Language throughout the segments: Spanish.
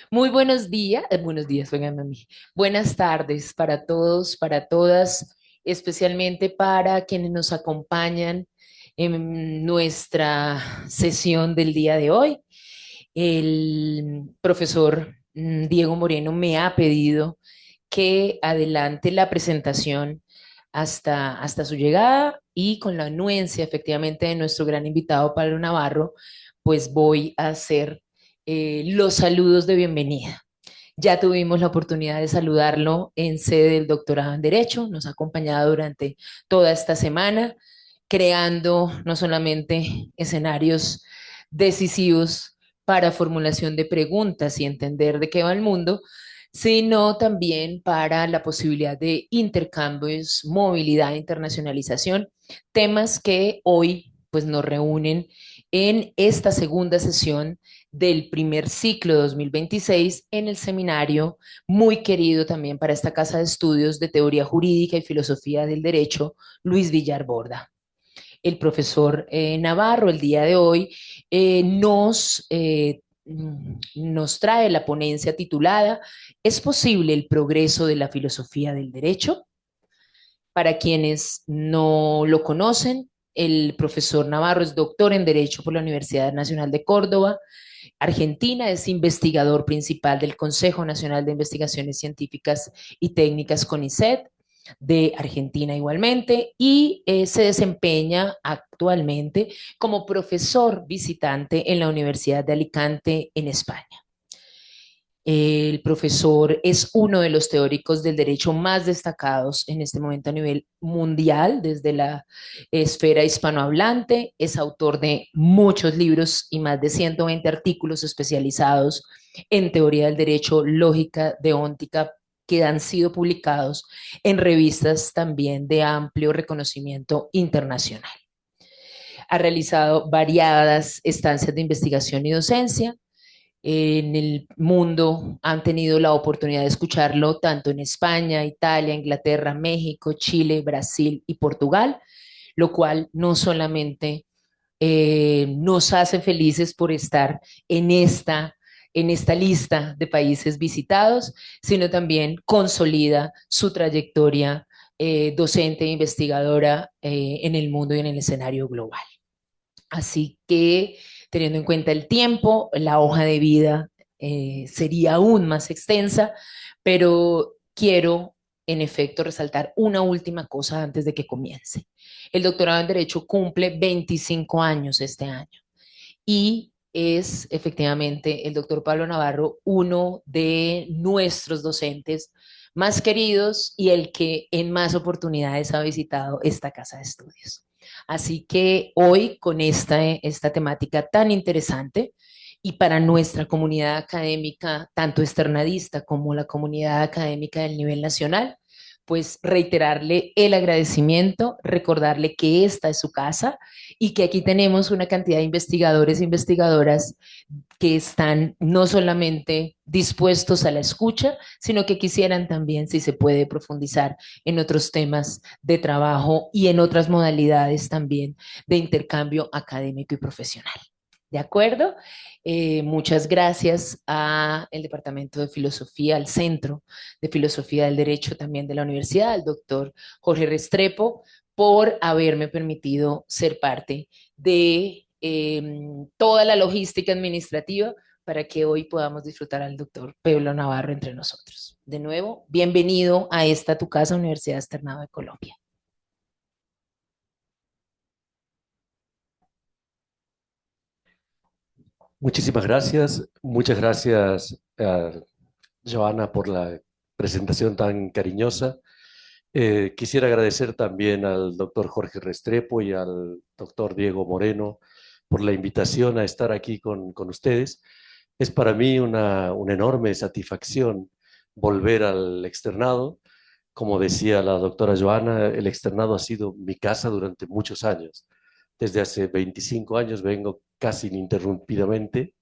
Muy buenos días, oigan a mí. Buenas tardes para todos, para todas, especialmente para quienes nos acompañan en nuestra sesión del día de hoy. El profesor Diego Moreno me ha pedido que adelante la presentación hasta su llegada y con la anuencia efectivamente de nuestro gran invitado Pablo Navarro, pues voy a hacer los saludos de bienvenida. Ya tuvimos la oportunidad de saludarlo en sede del doctorado en Derecho, nos ha acompañado durante toda esta semana, creando no solamente escenarios decisivos para formulación de preguntas y entender de qué va el mundo, sino también para la posibilidad de intercambios, movilidad, internacionalización, temas que hoy pues nos reúnen en esta segunda sesión del primer ciclo 2026 en el seminario muy querido también para esta casa de estudios de teoría jurídica y filosofía del derecho, Luis Villar Borda. El profesor Navarro el día de hoy nos trae la ponencia titulada ¿Es posible el progreso de la filosofía del derecho? Para quienes no lo conocen, el profesor Navarro es doctor en Derecho por la Universidad Nacional de Córdoba, Argentina, es investigador principal del Consejo Nacional de Investigaciones Científicas y Técnicas CONICET, de Argentina igualmente, y se desempeña actualmente como profesor visitante en la Universidad de Alicante, en España. El profesor es uno de los teóricos del derecho más destacados en este momento a nivel mundial, desde la esfera hispanohablante. Es autor de muchos libros y más de 120 artículos especializados en teoría del derecho, lógica deóntica, que han sido publicados en revistas también de amplio reconocimiento internacional. Ha realizado variadas estancias de investigación y docencia en el mundo. Han tenido la oportunidad de escucharlo tanto en España, Italia, Inglaterra, México, Chile, Brasil y Portugal, lo cual no solamente nos hace felices por estar en esta lista de países visitados, sino también consolida su trayectoria docente e investigadora en el mundo y en el escenario global. Así que, teniendo en cuenta el tiempo, la hoja de vida sería aún más extensa, pero quiero, en efecto, resaltar una última cosa antes de que comience. El doctorado en Derecho cumple 25 años este año y es efectivamente el doctor Pablo Navarro uno de nuestros docentes más queridos y el que en más oportunidades ha visitado esta casa de estudios. Así que hoy con esta temática tan interesante y para nuestra comunidad académica, tanto externadista como la comunidad académica del nivel nacional, pues reiterarle el agradecimiento, recordarle que esta es su casa y que aquí tenemos una cantidad de investigadores e investigadoras que están no solamente dispuestos a la escucha, sino que quisieran también, si se puede, profundizar en otros temas de trabajo y en otras modalidades también de intercambio académico y profesional. ¿De acuerdo? Muchas gracias al Departamento de Filosofía, al Centro de Filosofía del Derecho también de la Universidad, al doctor Jorge Restrepo, por haberme permitido ser parte de toda la logística administrativa para que hoy podamos disfrutar al doctor Pablo Navarro entre nosotros. De nuevo, bienvenido a esta tu casa, Universidad Externado de Colombia. Muchísimas gracias. Muchas gracias, Joana, por la presentación tan cariñosa. Quisiera agradecer también al doctor Jorge Restrepo y al doctor Diego Moreno por la invitación a estar aquí con ustedes. Es para mí una enorme satisfacción volver al externado. Como decía la doctora Joana, el externado ha sido mi casa durante muchos años. Desde hace 25 años vengo casi ininterrumpidamente,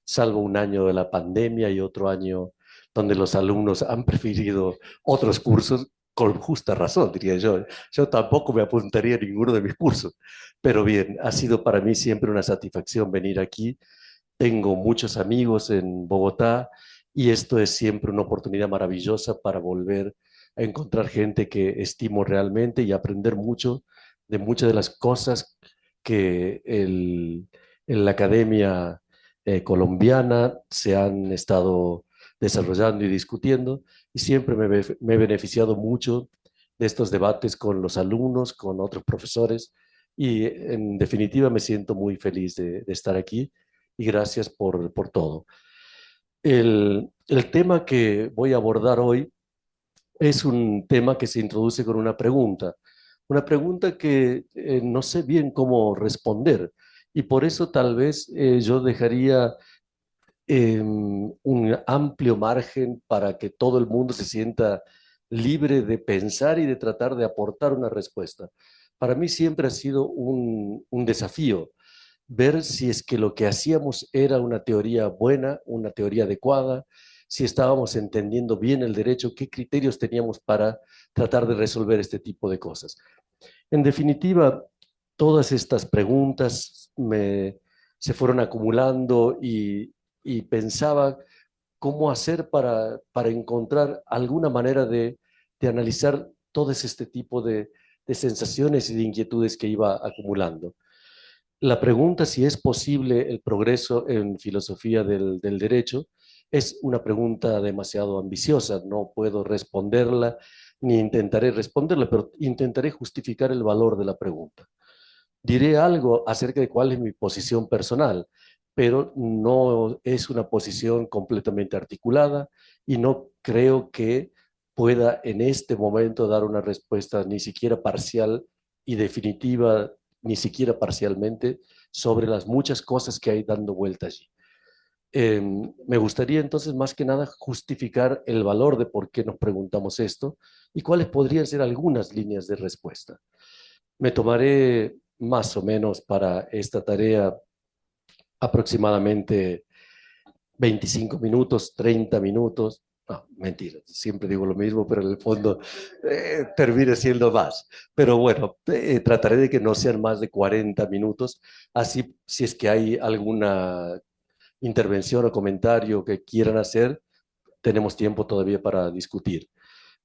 salvo un año de la pandemia y otro año donde los alumnos han preferido otros cursos, con justa razón, diría yo. Yo tampoco me apuntaría a ninguno de mis cursos, pero bien, ha sido para mí siempre una satisfacción venir aquí tengo muchos amigos en Bogotá y esto es siempre una oportunidad maravillosa para volver a encontrar gente que estimo realmente y aprender mucho de muchas de las cosas que en la academia colombiana se han estado desarrollando y discutiendo, y siempre me he beneficiado mucho de estos debates con los alumnos, con otros profesores, y en definitiva me siento muy feliz de estar aquí y gracias por todo. El tema que voy a abordar hoy es un tema que se introduce con una pregunta que no sé bien cómo responder, y por eso tal vez yo dejaría un amplio margen para que todo el mundo se sienta libre de pensar y de tratar de aportar una respuesta. Para mí siempre ha sido un desafío ver si es que lo que hacíamos era una teoría buena, una teoría adecuada, si estábamos entendiendo bien el derecho, qué criterios teníamos para tratar de resolver este tipo de cosas. En definitiva, todas estas preguntas se fueron acumulando y pensaba cómo hacer para encontrar alguna manera de analizar todo este tipo de sensaciones y de inquietudes que iba acumulando. La pregunta si es posible el progreso en filosofía del derecho es una pregunta demasiado ambiciosa. No puedo responderla ni intentaré responderla, pero intentaré justificar el valor de la pregunta. Diré algo acerca de cuál es mi posición personal, pero no es una posición completamente articulada y no creo que pueda en este momento dar una respuesta ni siquiera parcial y definitiva, ni siquiera parcialmente, sobre las muchas cosas que hay dando vuelta allí. Me gustaría entonces más que nada justificar el valor de por qué nos preguntamos esto y cuáles podrían ser algunas líneas de respuesta. Me tomaré más o menos para esta tarea aproximadamente 25 minutos, 30 minutos. No, mentira, siempre digo lo mismo, pero en el fondo termina siendo más. Pero bueno, trataré de que no sean más de 40 minutos. Así, si es que hay alguna intervención o comentario que quieran hacer, tenemos tiempo todavía para discutir.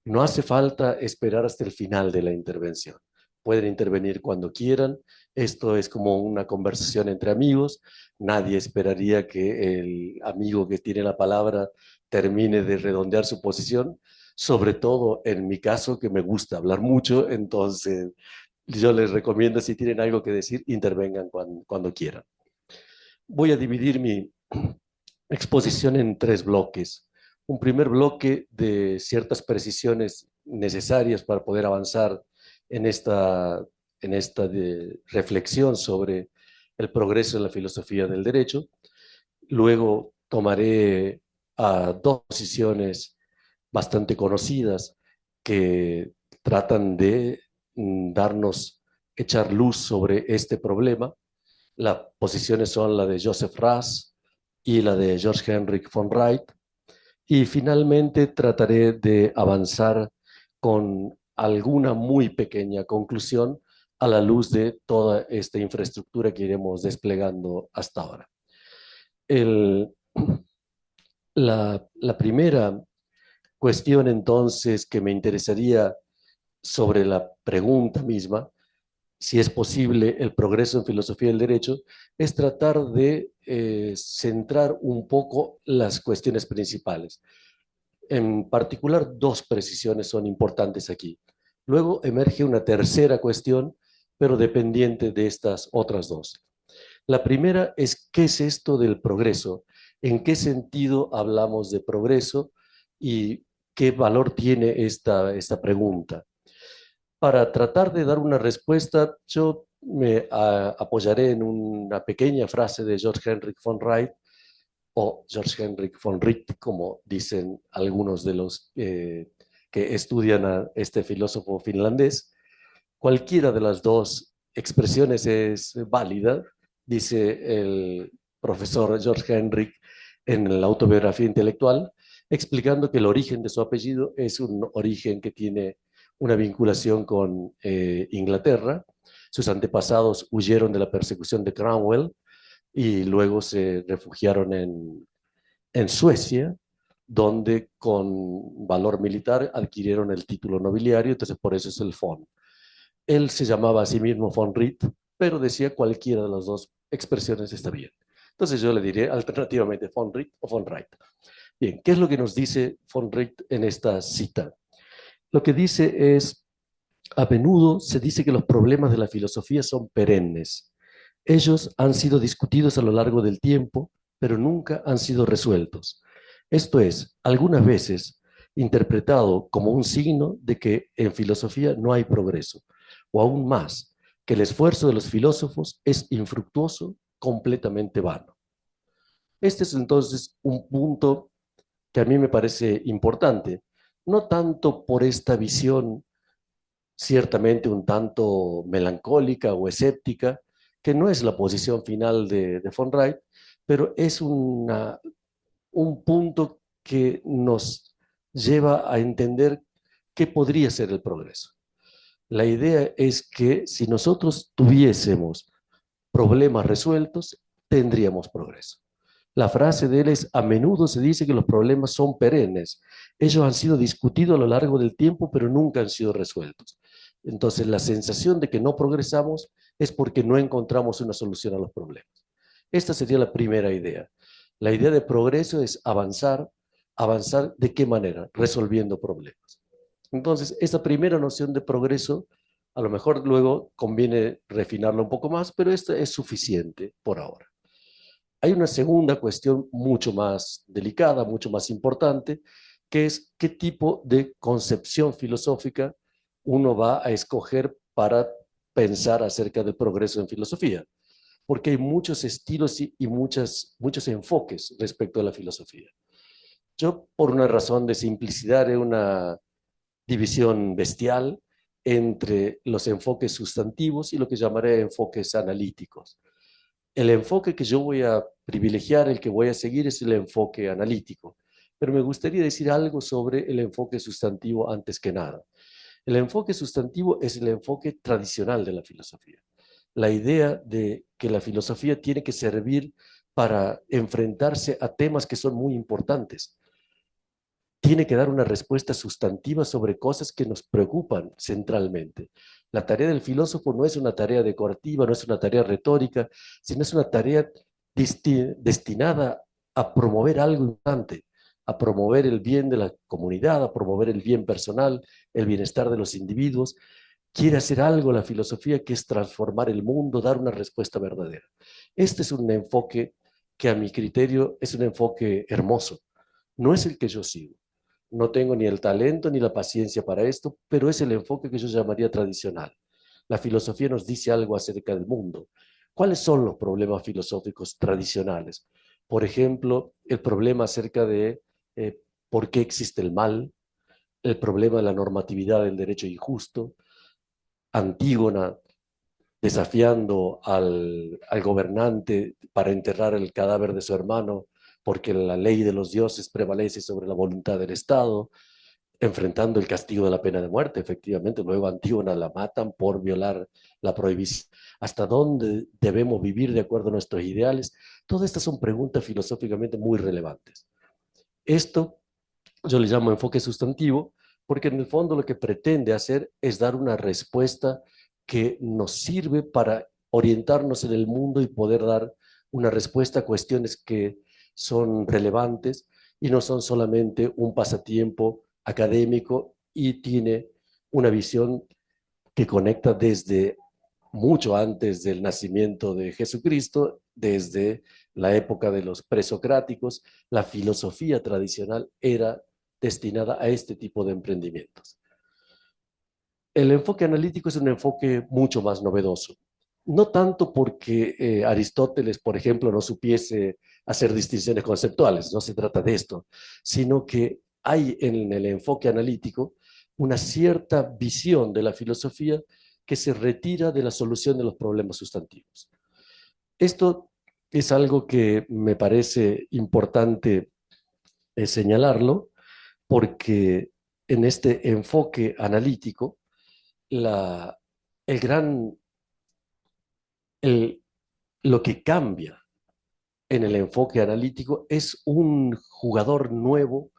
No hace falta esperar hasta el final de la intervención. Pueden intervenir cuando quieran. Esto es como una conversación entre amigos. Nadie esperaría que el amigo que tiene la palabra termine de redondear su posición, sobre todo en mi caso, que me gusta hablar mucho. Entonces, yo les recomiendo, si tienen algo que decir, intervengan cuando quieran. Voy a dividir mi exposición en tres bloques. Un primer bloque de ciertas precisiones necesarias para poder avanzar en esta reflexión sobre el progreso de la filosofía del derecho. Luego tomaré dos posiciones bastante conocidas que tratan de echar luz sobre este problema. Las posiciones son la de Joseph Raz y la de George Henrik von Wright. Y finalmente trataré de avanzar con alguna muy pequeña conclusión a la luz de toda esta infraestructura que iremos desplegando hasta ahora. El, la primera cuestión entonces que me interesaría sobre la pregunta misma, si es posible el progreso en filosofía del derecho, es tratar de centrar un poco las cuestiones principales. En particular, dos precisiones son importantes aquí. Luego emerge una tercera cuestión, pero dependiente de estas otras dos. La primera es, ¿qué es esto del progreso? ¿En qué sentido hablamos de progreso y qué valor tiene esta pregunta? Para tratar de dar una respuesta, yo me apoyaré en una pequeña frase de George Henrik von Wright, o George Henrik von Wright, como dicen algunos de los que estudian a este filósofo finlandés. Cualquiera de las dos expresiones es válida, dice el profesor George Henrik en la autobiografía intelectual, explicando que el origen de su apellido es un origen que tiene una vinculación con Inglaterra. Sus antepasados huyeron de la persecución de Cromwell, y luego se refugiaron en Suecia, donde con valor militar adquirieron el título nobiliario, entonces por eso es el von. Él se llamaba a sí mismo von Ritt, pero decía cualquiera de las dos expresiones está bien. Entonces yo le diré alternativamente von Ritt o von Wright. Bien, ¿qué es lo que nos dice von Ritt en esta cita? Lo que dice es, a menudo se dice que los problemas de la filosofía son perennes. Ellos han sido discutidos a lo largo del tiempo, pero nunca han sido resueltos. Esto es, algunas veces interpretado como un signo de que en filosofía no hay progreso, o aún más, que el esfuerzo de los filósofos es infructuoso, completamente vano. Este es entonces un punto que a mí me parece importante, no tanto por esta visión ciertamente un tanto melancólica o escéptica, que no es la posición final de von Wright, pero es un punto que nos lleva a entender qué podría ser el progreso. La idea es que si nosotros tuviésemos problemas resueltos, tendríamos progreso. La frase de él es, a menudo se dice que los problemas son perennes. Ellos han sido discutidos a lo largo del tiempo, pero nunca han sido resueltos. Entonces, la sensación de que no progresamos es porque no encontramos una solución a los problemas. Esta sería la primera idea. La idea de progreso es avanzar. ¿Avanzar de qué manera? Resolviendo problemas. Entonces, esta primera noción de progreso, a lo mejor luego conviene refinarla un poco más, pero esta es suficiente por ahora. Hay una segunda cuestión mucho más delicada, mucho más importante, que es qué tipo de concepción filosófica uno va a escoger para pensar acerca del progreso en filosofía, porque hay muchos estilos y muchos enfoques respecto a la filosofía. Yo, por una razón de simplicidad, haré una división bestial entre los enfoques sustantivos y lo que llamaré enfoques analíticos. El enfoque que yo voy a privilegiar, el que voy a seguir, es el enfoque analítico. Pero me gustaría decir algo sobre el enfoque sustantivo antes que nada. El enfoque sustantivo es el enfoque tradicional de la filosofía. La idea de que la filosofía tiene que servir para enfrentarse a temas que son muy importantes. Tiene que dar una respuesta sustantiva sobre cosas que nos preocupan centralmente. La tarea del filósofo no es una tarea decorativa, no es una tarea retórica, sino es una tarea destinada a promover algo importante, a promover el bien de la comunidad, a promover el bien personal, el bienestar de los individuos. Quiere hacer algo la filosofía que es transformar el mundo, dar una respuesta verdadera. Este es un enfoque que a mi criterio es un enfoque hermoso. No es el que yo sigo. No tengo ni el talento ni la paciencia para esto, pero es el enfoque que yo llamaría tradicional. La filosofía nos dice algo acerca del mundo. ¿Cuáles son los problemas filosóficos tradicionales? Por ejemplo, el problema acerca de eh, por qué existe el mal, el problema de la normatividad del derecho injusto, Antígona desafiando al gobernante para enterrar el cadáver de su hermano porque la ley de los dioses prevalece sobre la voluntad del Estado, enfrentando el castigo de la pena de muerte. Efectivamente, luego a Antígona la matan por violar la prohibición. ¿Hasta dónde debemos vivir de acuerdo a nuestros ideales? Todas estas son preguntas filosóficamente muy relevantes. Esto yo le llamo enfoque sustantivo, porque en el fondo lo que pretende hacer es dar una respuesta que nos sirve para orientarnos en el mundo y poder dar una respuesta a cuestiones que son relevantes y no son solamente un pasatiempo académico y tiene una visión que conecta desde mucho antes del nacimiento de Jesucristo, desde la época de los presocráticos, la filosofía tradicional era destinada a este tipo de emprendimientos. El enfoque analítico es un enfoque mucho más novedoso. No tanto porque Aristóteles, por ejemplo, no supiese hacer distinciones conceptuales, no se trata de esto, sino que hay en el enfoque analítico una cierta visión de la filosofía que se retira de la solución de los problemas sustantivos. Esto es algo que me parece importante señalarlo porque en este enfoque analítico, la, el gran, el, lo que cambia en el enfoque analítico es un jugador nuevo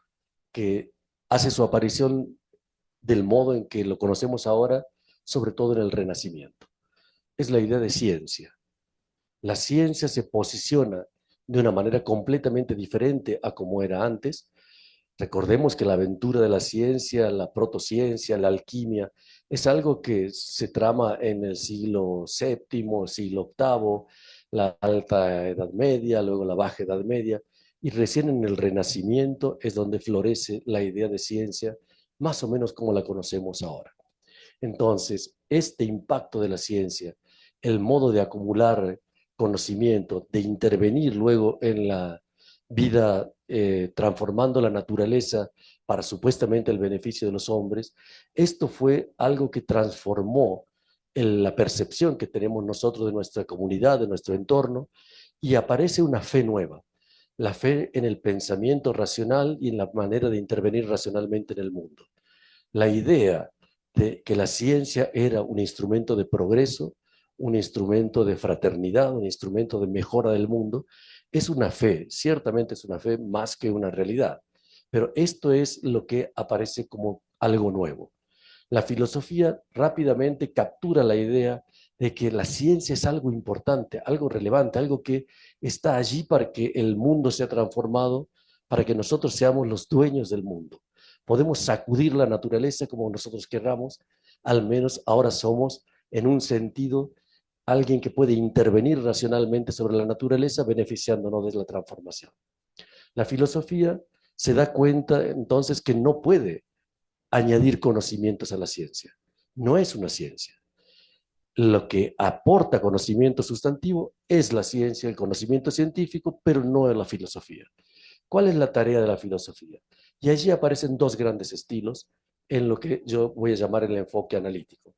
que hace su aparición del modo en que lo conocemos ahora, sobre todo en el Renacimiento. Es la idea de ciencia. La ciencia se posiciona de una manera completamente diferente a como era antes. Recordemos que la aventura de la ciencia, la protociencia, la alquimia, es algo que se trama en el siglo VII, siglo octavo, la Alta Edad Media, luego la Baja Edad Media, y recién en el Renacimiento es donde florece la idea de ciencia, más o menos como la conocemos ahora. Entonces, este impacto de la ciencia, el modo de acumular conocimiento, de intervenir luego en la vida, transformando la naturaleza para supuestamente el beneficio de los hombres, esto fue algo que transformó la percepción que tenemos nosotros de nuestra comunidad, de nuestro entorno, y aparece una fe nueva, la fe en el pensamiento racional y en la manera de intervenir racionalmente en el mundo. La idea de que la ciencia era un instrumento de progreso, un instrumento de fraternidad, un instrumento de mejora del mundo, es una fe, ciertamente es una fe más que una realidad, pero esto es lo que aparece como algo nuevo. La filosofía rápidamente captura la idea de que la ciencia es algo importante, algo relevante, algo que está allí para que el mundo sea transformado, para que nosotros seamos los dueños del mundo. Podemos sacudir la naturaleza como nosotros querramos, al menos ahora somos, en un sentido, alguien que puede intervenir racionalmente sobre la naturaleza beneficiándonos de la transformación. La filosofía se da cuenta entonces que no puede añadir conocimientos a la ciencia. No es una ciencia. Lo que aporta conocimiento sustantivo es la ciencia, el conocimiento científico, pero no es la filosofía. ¿Cuál es la tarea de la filosofía? Y allí aparecen dos grandes estilos en lo que yo voy a llamar el enfoque analítico.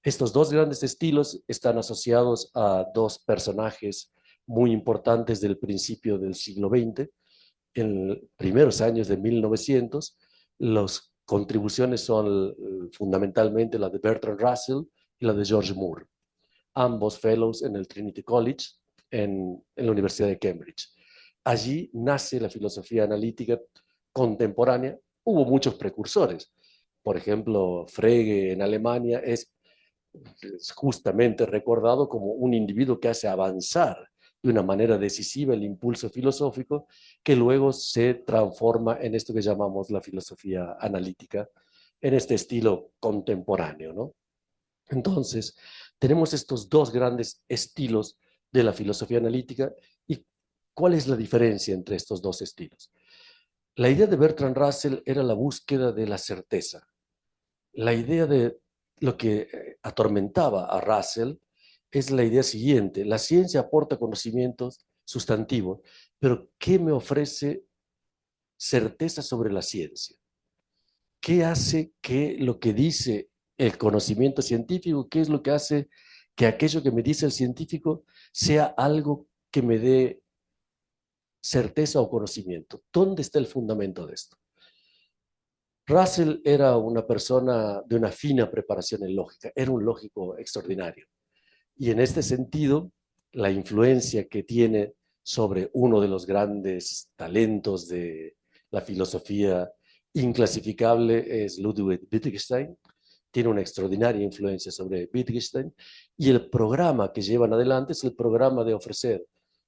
Estos dos grandes estilos están asociados a dos personajes muy importantes del principio del siglo XX. En los primeros años de 1900, las contribuciones son fundamentalmente la de Bertrand Russell y la de George Moore, ambos fellows en el Trinity College en la Universidad de Cambridge. Allí nace la filosofía analítica contemporánea. Hubo muchos precursores. Por ejemplo, Frege en Alemania es justamente recordado como un individuo que hace avanzar de una manera decisiva el impulso filosófico que luego se transforma en esto que llamamos la filosofía analítica, en este estilo contemporáneo, ¿no? Entonces, tenemos estos dos grandes estilos de la filosofía analítica. ¿Y cuál es la diferencia entre estos dos estilos? La idea de Bertrand Russell era la búsqueda de la certeza. La idea de lo que atormentaba a Russell es la idea siguiente: la ciencia aporta conocimientos sustantivos, pero ¿qué me ofrece certeza sobre la ciencia? ¿Qué hace que lo que dice el conocimiento científico, qué es lo que hace que aquello que me dice el científico sea algo que me dé certeza o conocimiento? ¿Dónde está el fundamento de esto? Russell era una persona de una fina preparación en lógica, era un lógico extraordinario. Y en este sentido, la influencia que tiene sobre uno de los grandes talentos de la filosofía inclasificable es Ludwig Wittgenstein. Tiene una extraordinaria influencia sobre Wittgenstein, y el programa que llevan adelante es el programa de ofrecer,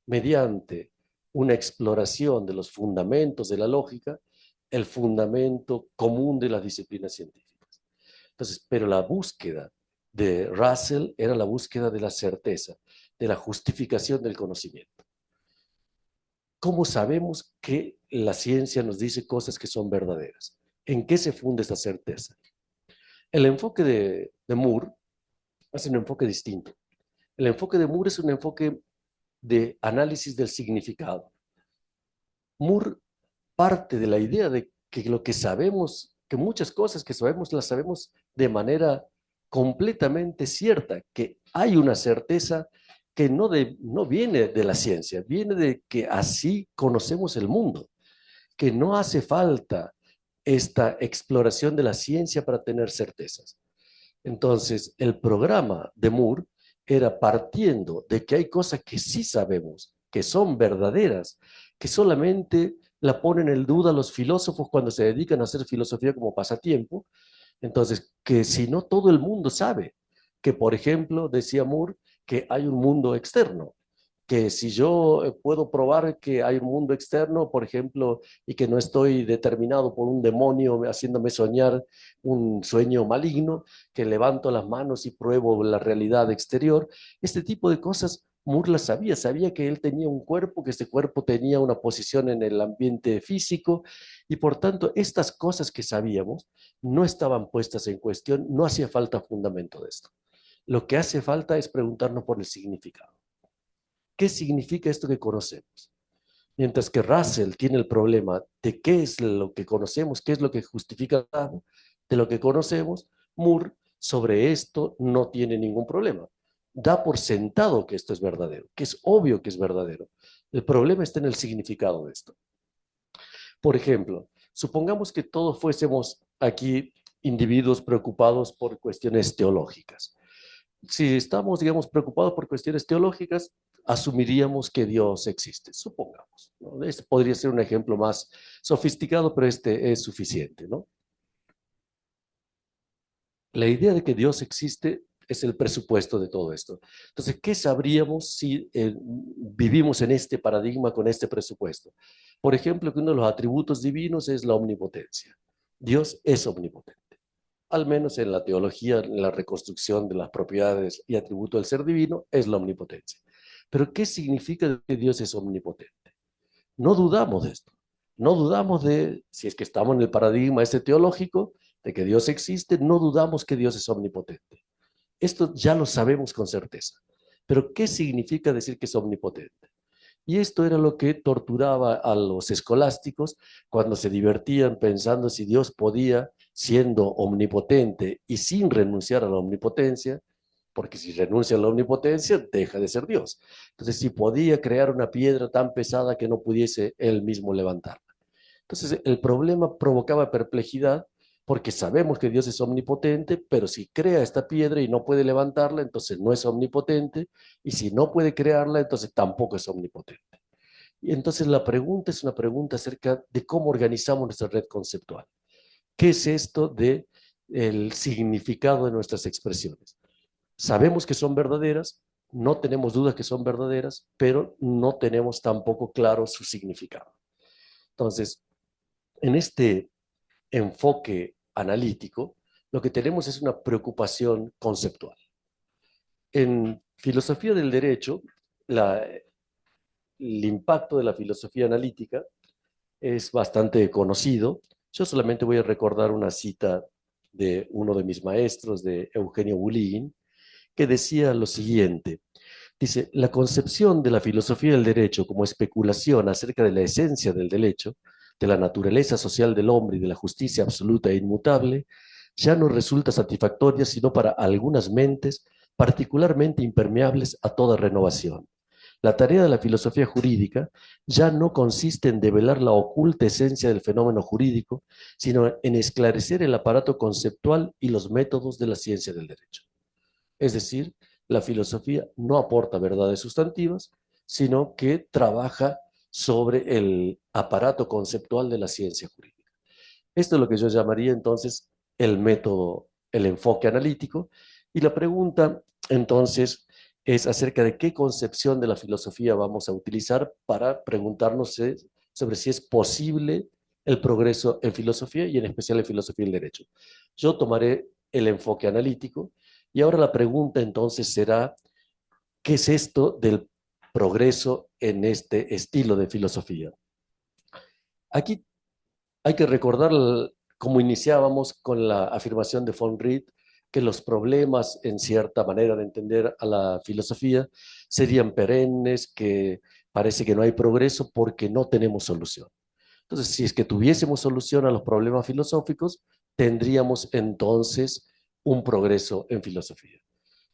mediante una exploración de los fundamentos de la lógica, el fundamento común de las disciplinas científicas. Entonces, pero la búsqueda de Russell era la búsqueda de la certeza, de la justificación del conocimiento. ¿Cómo sabemos que la ciencia nos dice cosas que son verdaderas? ¿En qué se funde esta certeza? El enfoque de Moore es un enfoque distinto. El enfoque de Moore es un enfoque de análisis del significado. Moore parte de la idea de que lo que sabemos, que muchas cosas que sabemos las sabemos de manera completamente cierta, que hay una certeza que no viene de la ciencia, viene de que así conocemos el mundo, que no hace falta esta exploración de la ciencia para tener certezas. Entonces, el programa de Moore era partiendo de que hay cosas que sí sabemos que son verdaderas, que solamente la ponen en duda los filósofos cuando se dedican a hacer filosofía como pasatiempo. Entonces, que si no todo el mundo sabe que, por ejemplo, decía Moore, que hay un mundo externo, que si yo puedo probar que hay un mundo externo, por ejemplo, y que no estoy determinado por un demonio haciéndome soñar un sueño maligno, que levanto las manos y pruebo la realidad exterior, este tipo de cosas Moore las sabía, sabía que él tenía un cuerpo, que este cuerpo tenía una posición en el ambiente físico, y por tanto estas cosas que sabíamos no estaban puestas en cuestión, no hacía falta fundamento de esto. Lo que hace falta es preguntarnos por el significado. ¿Qué significa esto que conocemos? Mientras que Russell tiene el problema de qué es lo que conocemos, qué es lo que justifica de lo que conocemos, Moore sobre esto no tiene ningún problema. Da por sentado que esto es verdadero, que es obvio que es verdadero. El problema está en el significado de esto. Por ejemplo, supongamos que todos fuésemos aquí individuos preocupados por cuestiones teológicas. Si estamos, digamos, preocupados por cuestiones teológicas, asumiríamos que Dios existe, supongamos, ¿no? Este podría ser un ejemplo más sofisticado, pero este es suficiente, ¿no? La idea de que Dios existe es el presupuesto de todo esto. Entonces, ¿qué sabríamos si vivimos en este paradigma con este presupuesto? Por ejemplo, que uno de los atributos divinos es la omnipotencia. Dios es omnipotente. Al menos en la teología, en la reconstrucción de las propiedades y atributos del ser divino, es la omnipotencia. Pero ¿qué significa que Dios es omnipotente? No dudamos de esto. No dudamos de, si es que estamos en el paradigma ese teológico, de que Dios existe, no dudamos que Dios es omnipotente. Esto ya lo sabemos con certeza. Pero ¿qué significa decir que es omnipotente? Y esto era lo que torturaba a los escolásticos cuando se divertían pensando si Dios podía, siendo omnipotente y sin renunciar a la omnipotencia, porque si renuncia a la omnipotencia, deja de ser Dios. Entonces, si podía crear una piedra tan pesada que no pudiese él mismo levantarla. Entonces, el problema provocaba perplejidad porque sabemos que Dios es omnipotente, pero si crea esta piedra y no puede levantarla, entonces no es omnipotente, y si no puede crearla, entonces tampoco es omnipotente. Y entonces la pregunta es una pregunta acerca de cómo organizamos nuestra red conceptual. ¿Qué es esto de el significado de nuestras expresiones? Sabemos que son verdaderas, no tenemos dudas que son verdaderas, pero no tenemos tampoco claro su significado. Entonces, en este enfoque analítico, lo que tenemos es una preocupación conceptual. En filosofía del derecho, el impacto de la filosofía analítica es bastante conocido. Yo solamente voy a recordar una cita de uno de mis maestros, de Eugenio Bulín, que decía lo siguiente. Dice, la concepción de la filosofía del derecho como especulación acerca de la esencia del derecho, de la naturaleza social del hombre y de la justicia absoluta e inmutable, ya no resulta satisfactoria sino para algunas mentes particularmente impermeables a toda renovación. La tarea de la filosofía jurídica ya no consiste en develar la oculta esencia del fenómeno jurídico, sino en esclarecer el aparato conceptual y los métodos de la ciencia del derecho. Es decir, la filosofía no aporta verdades sustantivas, sino que trabaja sobre el aparato conceptual de la ciencia jurídica. Esto es lo que yo llamaría entonces el método, el enfoque analítico. Y la pregunta entonces es acerca de qué concepción de la filosofía vamos a utilizar para preguntarnos sobre si es posible el progreso en filosofía y en especial en filosofía del derecho. Yo tomaré el enfoque analítico y ahora la pregunta entonces será, ¿qué es esto del progreso en este estilo de filosofía? Aquí hay que recordar cómo iniciábamos con la afirmación de von Wright, que los problemas, en cierta manera de entender a la filosofía, serían perennes, que parece que no hay progreso porque no tenemos solución. Entonces, si es que tuviésemos solución a los problemas filosóficos, tendríamos entonces un progreso en filosofía.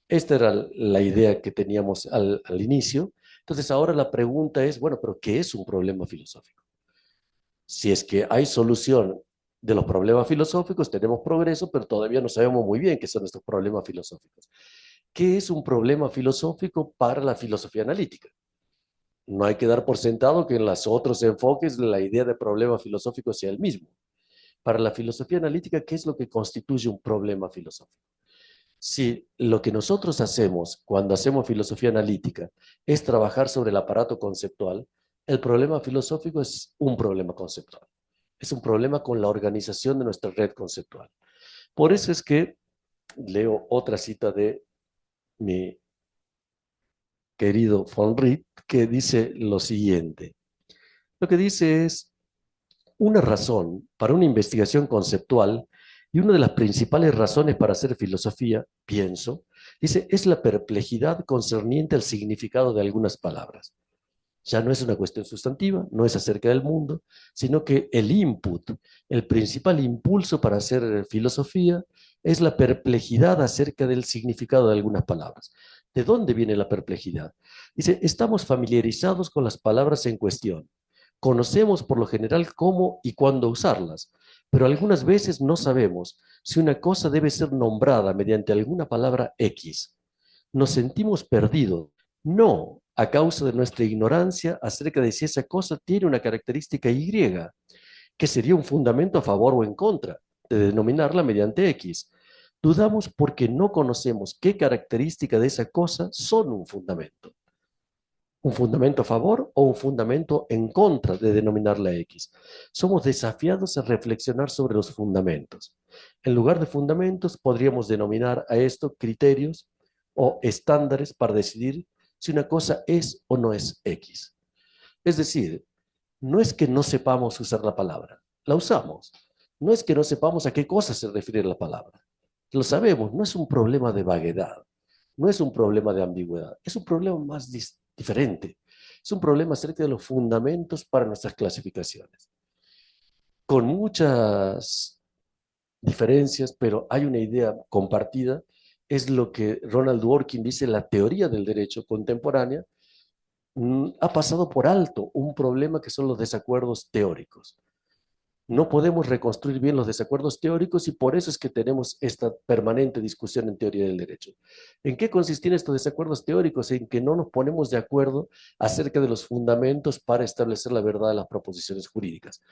Esta era la idea que teníamos al inicio. Entonces, ahora la pregunta es, bueno, pero ¿qué es un problema filosófico? Si es que hay solución de los problemas filosóficos, tenemos progreso, pero todavía no sabemos muy bien qué son estos problemas filosóficos. ¿Qué es un problema filosófico para la filosofía analítica? No hay que dar por sentado que en los otros enfoques la idea de problema filosófico sea el mismo. Para la filosofía analítica, ¿qué es lo que constituye un problema filosófico? Si lo que nosotros hacemos cuando hacemos filosofía analítica es trabajar sobre el aparato conceptual, el problema filosófico es un problema conceptual. Es un problema con la organización de nuestra red conceptual. Por eso es que leo otra cita de mi querido von Riet, que dice lo siguiente. Lo que dice es, una razón para una investigación conceptual y una de las principales razones para hacer filosofía, pienso, dice, es la perplejidad concerniente al significado de algunas palabras. Ya no es una cuestión sustantiva, no es acerca del mundo, sino que el input, el principal impulso para hacer filosofía es la perplejidad acerca del significado de algunas palabras. ¿De dónde viene la perplejidad? Dice, estamos familiarizados con las palabras en cuestión. Conocemos por lo general cómo y cuándo usarlas, pero algunas veces no sabemos si una cosa debe ser nombrada mediante alguna palabra X. Nos sentimos perdidos, no a causa de nuestra ignorancia acerca de si esa cosa tiene una característica Y, que sería un fundamento a favor o en contra de denominarla mediante X. Dudamos porque no conocemos qué características de esa cosa son un fundamento a favor o un fundamento en contra de denominarla X. Somos desafiados a reflexionar sobre los fundamentos. En lugar de fundamentos, podríamos denominar a esto criterios o estándares para decidir si una cosa es o no es X. Es decir, no es que no sepamos usar la palabra, la usamos. No es que no sepamos a qué cosa se refiere la palabra. Lo sabemos, no es un problema de vaguedad, no es un problema de ambigüedad, es un problema más diferente. Es un problema acerca de los fundamentos para nuestras clasificaciones. Con muchas diferencias, pero hay una idea compartida, es lo que Ronald Dworkin dice, la teoría del derecho contemporánea ha pasado por alto un problema que son los desacuerdos teóricos. No podemos reconstruir bien los desacuerdos teóricos y por eso es que tenemos esta permanente discusión en teoría del derecho. ¿En qué consisten estos desacuerdos teóricos? En que no nos ponemos de acuerdo acerca de los fundamentos para establecer la verdad de las proposiciones jurídicas.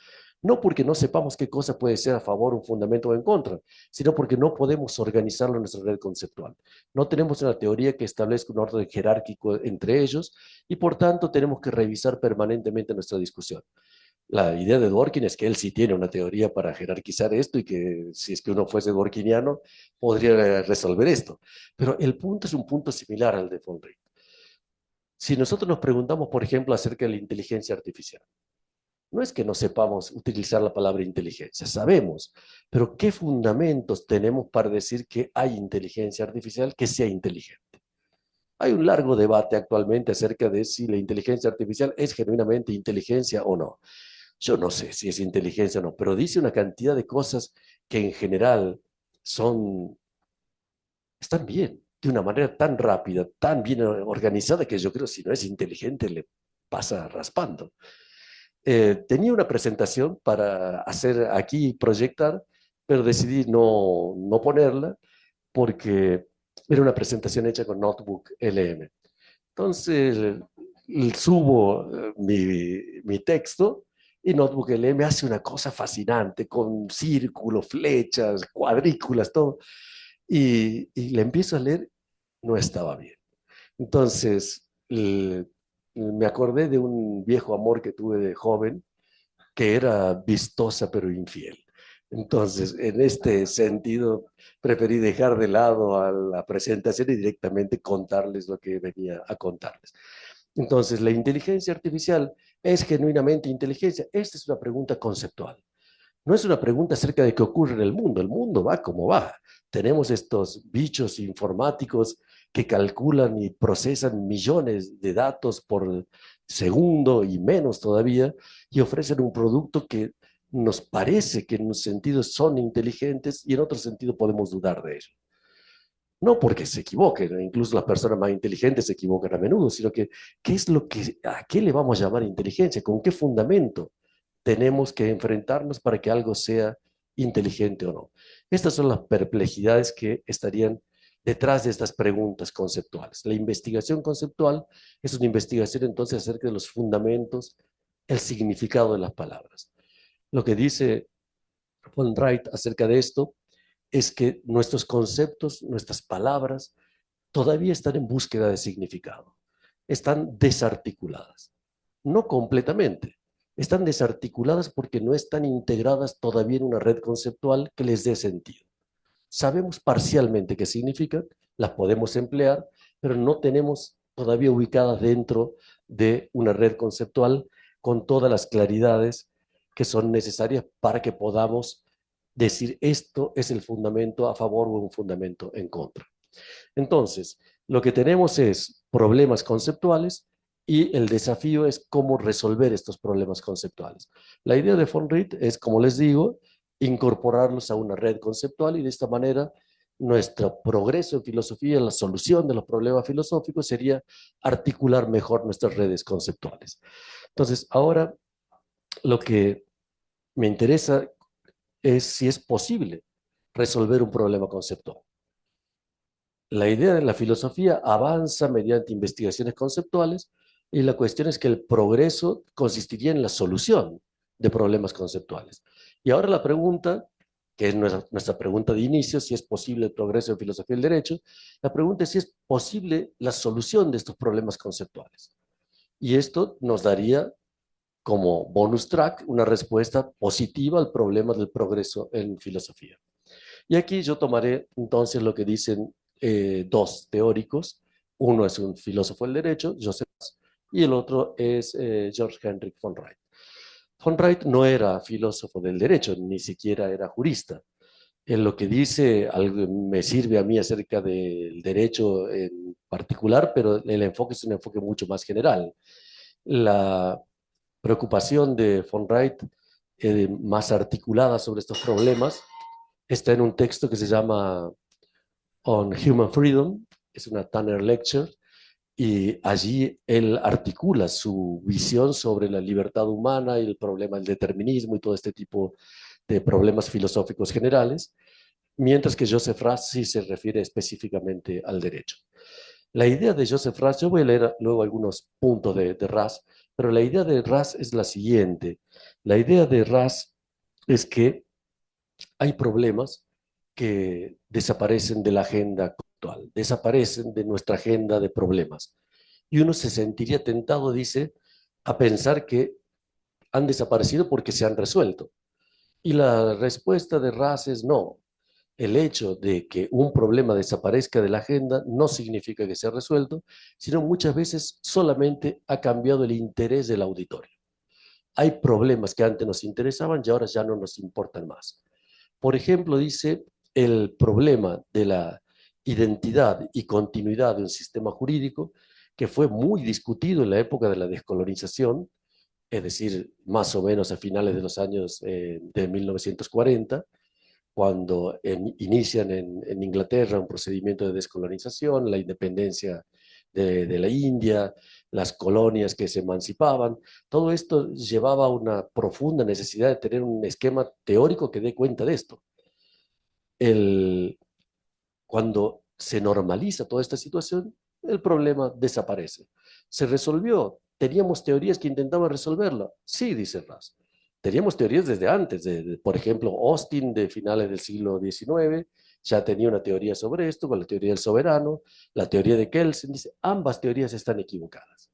No porque no sepamos qué cosa puede ser a favor, un fundamento o en contra, sino porque no podemos organizarlo en nuestra red conceptual. No tenemos una teoría que establezca un orden jerárquico entre ellos y por tanto tenemos que revisar permanentemente nuestra discusión. La idea de Dworkin es que él sí tiene una teoría para jerarquizar esto y que si es que uno fuese dworkiniano podría resolver esto. Pero el punto es un punto similar al de von Wright. Si nosotros nos preguntamos, por ejemplo, acerca de la inteligencia artificial, no es que no sepamos utilizar la palabra inteligencia, sabemos, pero ¿qué fundamentos tenemos para decir que hay inteligencia artificial que sea inteligente? Hay un largo debate actualmente acerca de si la inteligencia artificial es genuinamente inteligencia o no. Yo no sé si es inteligencia o no, pero dice una cantidad de cosas que en general son, están bien, de una manera tan rápida, tan bien organizada, que yo creo si no es inteligente le pasa raspando. Tenía una presentación para hacer aquí, proyectar, pero decidí no ponerla porque era una presentación hecha con Notebook LM. Entonces, subo mi texto y Notebook LM hace una cosa fascinante con círculos, flechas, cuadrículas, todo. Y le empiezo a leer, no estaba bien. Entonces, me acordé de un viejo amor que tuve de joven, que era vistosa pero infiel. Entonces, en este sentido, preferí dejar de lado a la presentación y directamente contarles lo que venía a contarles. Entonces, ¿la inteligencia artificial es genuinamente inteligencia? Esta es una pregunta conceptual. No es una pregunta acerca de qué ocurre en el mundo. El mundo va como va. Tenemos estos bichos informáticos que calculan y procesan millones de datos por segundo y menos todavía y ofrecen un producto que nos parece que en un sentido son inteligentes y en otro sentido podemos dudar de ello. No porque se equivoquen, incluso las personas más inteligentes se equivocan a menudo, sino que ¿qué es lo que, a qué le vamos a llamar inteligencia? ¿Con qué fundamento tenemos que enfrentarnos para que algo sea inteligente o no? Estas son las perplejidades que estarían detrás de estas preguntas conceptuales. La investigación conceptual es una investigación entonces acerca de los fundamentos, el significado de las palabras. Lo que dice von Wright acerca de esto es que nuestros conceptos, nuestras palabras, todavía están en búsqueda de significado. Están desarticuladas. No completamente. Están desarticuladas porque no están integradas todavía en una red conceptual que les dé sentido. Sabemos parcialmente qué significan, las podemos emplear, pero no tenemos todavía ubicadas dentro de una red conceptual con todas las claridades que son necesarias para que podamos decir esto es el fundamento a favor o un fundamento en contra. Entonces, lo que tenemos es problemas conceptuales y el desafío es cómo resolver estos problemas conceptuales. La idea de von Wright es, como les digo, incorporarlos a una red conceptual y de esta manera nuestro progreso en filosofía, la solución de los problemas filosóficos sería articular mejor nuestras redes conceptuales. Entonces, ahora lo que me interesa es si es posible resolver un problema conceptual. La idea de la filosofía avanza mediante investigaciones conceptuales y la cuestión es que el progreso consistiría en la solución de problemas conceptuales. Y ahora la pregunta, que es nuestra pregunta de inicio, si es posible el progreso en filosofía del derecho, la pregunta es si es posible la solución de estos problemas conceptuales. Y esto nos daría como bonus track una respuesta positiva al problema del progreso en filosofía. Y aquí yo tomaré entonces lo que dicen dos teóricos. Uno es un filósofo del derecho, Joseph, y el otro es George Henrik von Wright. Von Wright no era filósofo del derecho, ni siquiera era jurista. En lo que dice algo, me sirve a mí acerca del derecho en particular, pero el enfoque es un enfoque mucho más general. La preocupación de von Wright, más articulada sobre estos problemas, está en un texto que se llama On Human Freedom, es una Tanner Lecture, y allí él articula su visión sobre la libertad humana y el problema del determinismo y todo este tipo de problemas filosóficos generales, mientras que Joseph Raz sí se refiere específicamente al derecho. La idea de Joseph Raz, yo voy a leer luego algunos puntos de Raz, pero la idea de Raz es la siguiente. La idea de Raz es que hay problemas que desaparecen de la agenda actual, desaparecen de nuestra agenda de problemas. Y uno se sentiría tentado, dice, a pensar que han desaparecido porque se han resuelto. Y la respuesta de Raz es no. El hecho de que un problema desaparezca de la agenda no significa que se ha resuelto, sino muchas veces solamente ha cambiado el interés del auditorio. Hay problemas que antes nos interesaban y ahora ya no nos importan más. Por ejemplo, dice, el problema de la identidad y continuidad de un sistema jurídico que fue muy discutido en la época de la descolonización, es decir, más o menos a finales de los años de 1940, cuando inician en Inglaterra un procedimiento de descolonización, la independencia de la India, las colonias que se emancipaban, todo esto llevaba a una profunda necesidad de tener un esquema teórico que dé cuenta de esto. El, Cuando se normaliza toda esta situación, el problema desaparece. ¿Se resolvió? ¿Teníamos teorías que intentaban resolverlo? Sí, dice Raz. Teníamos teorías desde antes, por ejemplo, Austin de finales del siglo XIX ya tenía una teoría sobre esto, con la teoría del soberano, la teoría de Kelsen, dice, ambas teorías están equivocadas,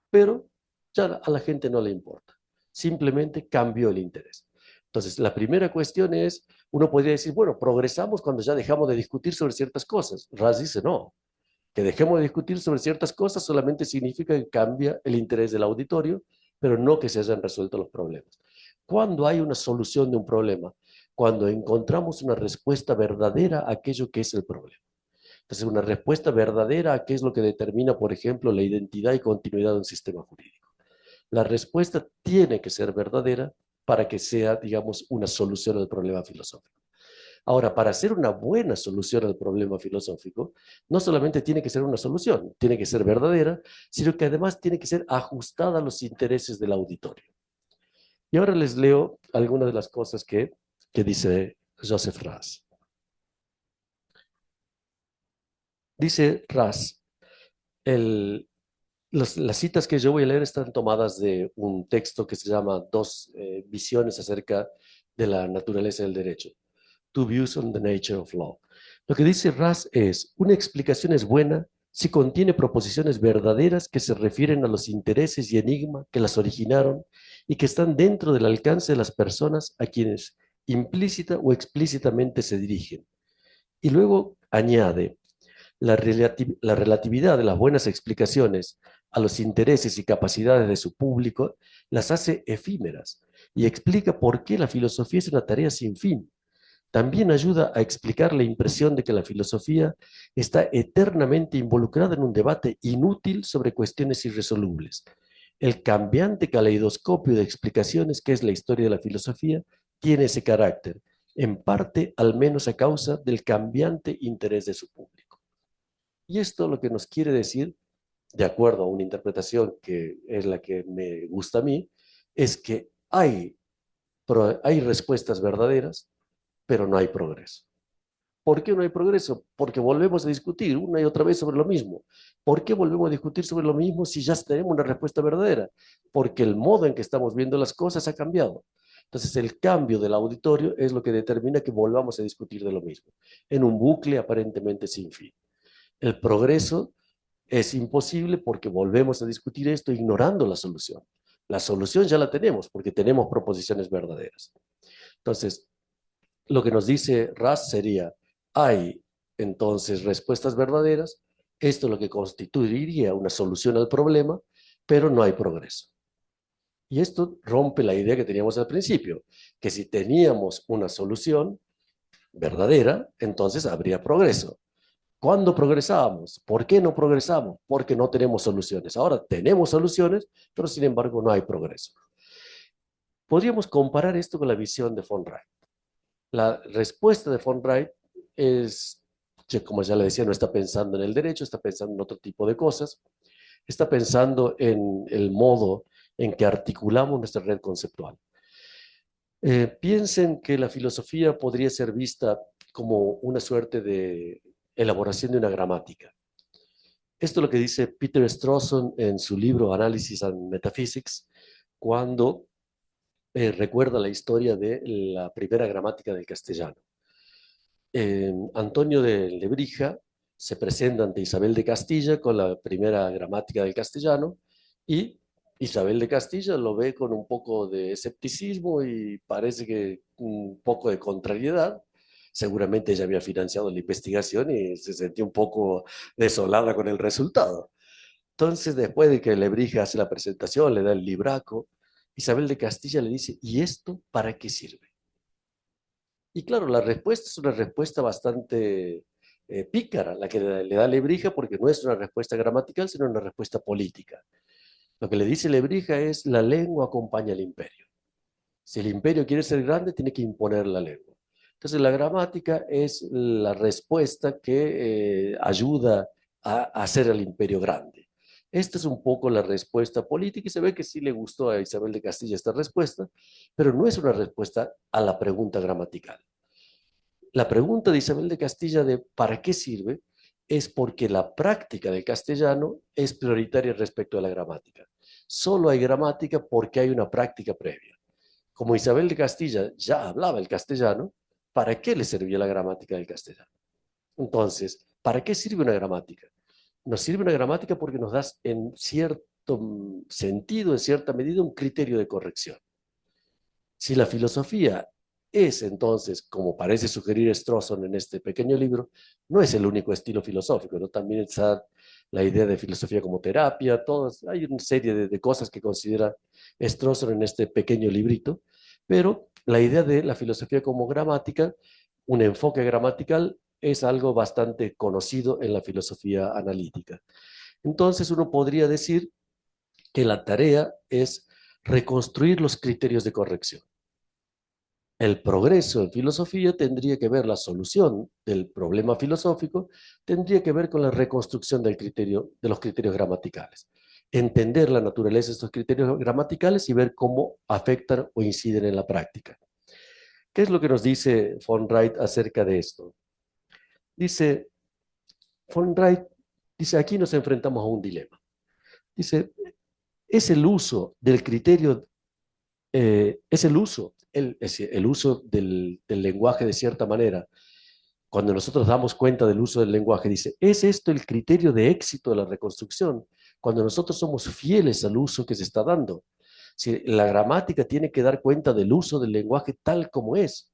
pero ya a la gente no le importa, simplemente cambió el interés. Entonces, la primera cuestión es, uno podría decir, bueno, progresamos cuando ya dejamos de discutir sobre ciertas cosas. Raz dice, no, que dejemos de discutir sobre ciertas cosas solamente significa que cambia el interés del auditorio, pero no que se hayan resuelto los problemas. ¿Cuándo hay una solución de un problema? Cuando encontramos una respuesta verdadera a aquello que es el problema. Entonces, una respuesta verdadera a qué es lo que determina, por ejemplo, la identidad y continuidad de un sistema jurídico. La respuesta tiene que ser verdadera para que sea, digamos, una solución al problema filosófico. Ahora, para hacer una buena solución al problema filosófico, no solamente tiene que ser una solución, tiene que ser verdadera, sino que además tiene que ser ajustada a los intereses del auditorio. Y ahora les leo algunas de las cosas que dice Joseph Raz. Dice Ras, el, las citas que yo voy a leer están tomadas de un texto que se llama Dos visiones acerca de la naturaleza del derecho. Two Views on the Nature of Law. Lo que dice Ras es, una explicación es buena si contiene proposiciones verdaderas que se refieren a los intereses y enigmas que las originaron y que están dentro del alcance de las personas a quienes implícita o explícitamente se dirigen. Y luego añade, la relatividad de las buenas explicaciones a los intereses y capacidades de su público las hace efímeras y explica por qué la filosofía es una tarea sin fin. También ayuda a explicar la impresión de que la filosofía está eternamente involucrada en un debate inútil sobre cuestiones irresolubles. El cambiante caleidoscopio de explicaciones que es la historia de la filosofía tiene ese carácter, en parte al menos a causa del cambiante interés de su público. Y esto lo que nos quiere decir, de acuerdo a una interpretación que es la que me gusta a mí, es que hay respuestas verdaderas, pero no hay progreso. ¿Por qué no hay progreso? Porque volvemos a discutir una y otra vez sobre lo mismo. ¿Por qué volvemos a discutir sobre lo mismo si ya tenemos una respuesta verdadera? Porque el modo en que estamos viendo las cosas ha cambiado. Entonces, el cambio del auditorio es lo que determina que volvamos a discutir de lo mismo, en un bucle aparentemente sin fin. El progreso es imposible porque volvemos a discutir esto ignorando la solución. La solución ya la tenemos porque tenemos proposiciones verdaderas. Entonces, lo que nos dice Ras sería, hay entonces respuestas verdaderas, esto es lo que constituiría una solución al problema, pero no hay progreso. Y esto rompe la idea que teníamos al principio, que si teníamos una solución verdadera, entonces habría progreso. ¿Cuándo progresamos? ¿Por qué no progresamos? Porque no tenemos soluciones. Ahora tenemos soluciones, pero sin embargo no hay progreso. Podríamos comparar esto con la visión de von Wright. La respuesta de von Wright es, como ya le decía, no está pensando en el derecho, está pensando en otro tipo de cosas, está pensando en el modo en que articulamos nuestra red conceptual. Piensen que la filosofía podría ser vista como una suerte de elaboración de una gramática. Esto es lo que dice Peter Strawson en su libro Analysis and Metaphysics, cuando recuerda la historia de la primera gramática del castellano. Antonio de Lebrija se presenta ante Isabel de Castilla con la primera gramática del castellano y Isabel de Castilla lo ve con un poco de escepticismo y parece que un poco de contrariedad. Seguramente ella había financiado la investigación y se sentía un poco desolada con el resultado. Entonces, después de que Lebrija hace la presentación, le da el libraco, Isabel de Castilla le dice, ¿y esto para qué sirve? Y claro, la respuesta es una respuesta bastante pícara, la que le da Lebrija, porque no es una respuesta gramatical, sino una respuesta política. Lo que le dice Lebrija es, la lengua acompaña al imperio. Si el imperio quiere ser grande, tiene que imponer la lengua. Entonces, la gramática es la respuesta que ayuda a hacer al imperio grande. Esta es un poco la respuesta política y se ve que sí le gustó a Isabel de Castilla esta respuesta, pero no es una respuesta a la pregunta gramatical. La pregunta de Isabel de Castilla de ¿para qué sirve? Es porque la práctica del castellano es prioritaria respecto a la gramática. Solo hay gramática porque hay una práctica previa. Como Isabel de Castilla ya hablaba el castellano, ¿para qué le servía la gramática del castellano? Entonces, ¿para qué sirve una gramática? Nos sirve una gramática porque nos da en cierto sentido, en cierta medida, un criterio de corrección. Si la filosofía es entonces, como parece sugerir Strawson en este pequeño libro, no es el único estilo filosófico, ¿no? También está la idea de filosofía como terapia, hay una serie de cosas que considera Strawson en este pequeño librito, pero la idea de la filosofía como gramática, un enfoque gramatical, es algo bastante conocido en la filosofía analítica. Entonces uno podría decir que la tarea es reconstruir los criterios de corrección. El progreso en filosofía tendría que ver, la solución del problema filosófico tendría que ver con la reconstrucción del criterio, de los criterios gramaticales. Entender la naturaleza de estos criterios gramaticales y ver cómo afectan o inciden en la práctica. ¿Qué es lo que nos dice von Wright acerca de esto? Dice, von Wright dice, aquí nos enfrentamos a un dilema. Dice, es el uso del criterio, es el uso, el uso del lenguaje de cierta manera. Cuando nosotros damos cuenta del uso del lenguaje, dice, ¿es esto el criterio de éxito de la reconstrucción? Cuando nosotros somos fieles al uso que se está dando. Si la gramática tiene que dar cuenta del uso del lenguaje tal como es.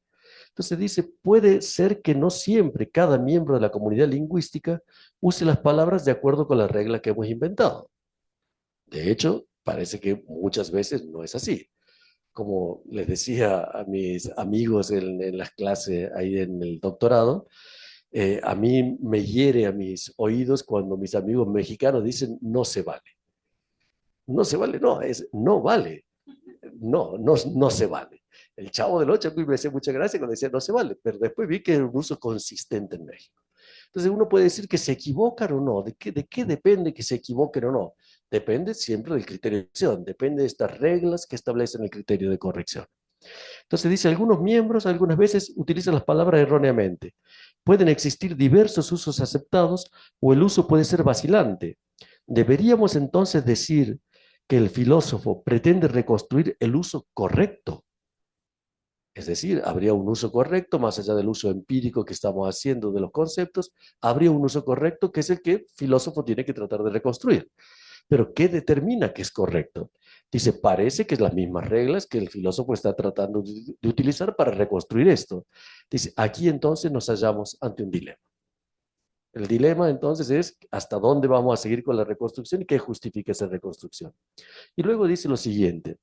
Entonces dice, puede ser que no siempre cada miembro de la comunidad lingüística use las palabras de acuerdo con la regla que hemos inventado. De hecho, parece que muchas veces no es así. Como les decía a mis amigos en las clases ahí en el doctorado, a mí me hiere a mis oídos cuando mis amigos mexicanos dicen no se vale. No se vale, no, es no vale. No se vale. El Chavo del Ocho a mí me hacía mucha gracia cuando decía no se vale, pero después vi que era un uso consistente en México. Entonces uno puede decir que se equivocan o no. De qué depende que se equivoquen o no? Depende siempre del criterio de corrección, depende de estas reglas que establecen el criterio de corrección. Entonces dice, algunos miembros algunas veces utilizan las palabras erróneamente. Pueden existir diversos usos aceptados o el uso puede ser vacilante. ¿Deberíamos entonces decir que el filósofo pretende reconstruir el uso correcto? Es decir, habría un uso correcto, más allá del uso empírico que estamos haciendo de los conceptos, habría un uso correcto que es el que el filósofo tiene que tratar de reconstruir. Pero ¿qué determina que es correcto? Dice, parece que es las mismas reglas que el filósofo está tratando de utilizar para reconstruir esto. Dice, aquí entonces nos hallamos ante un dilema. El dilema entonces es hasta dónde vamos a seguir con la reconstrucción y qué justifica esa reconstrucción. Y luego dice lo siguiente,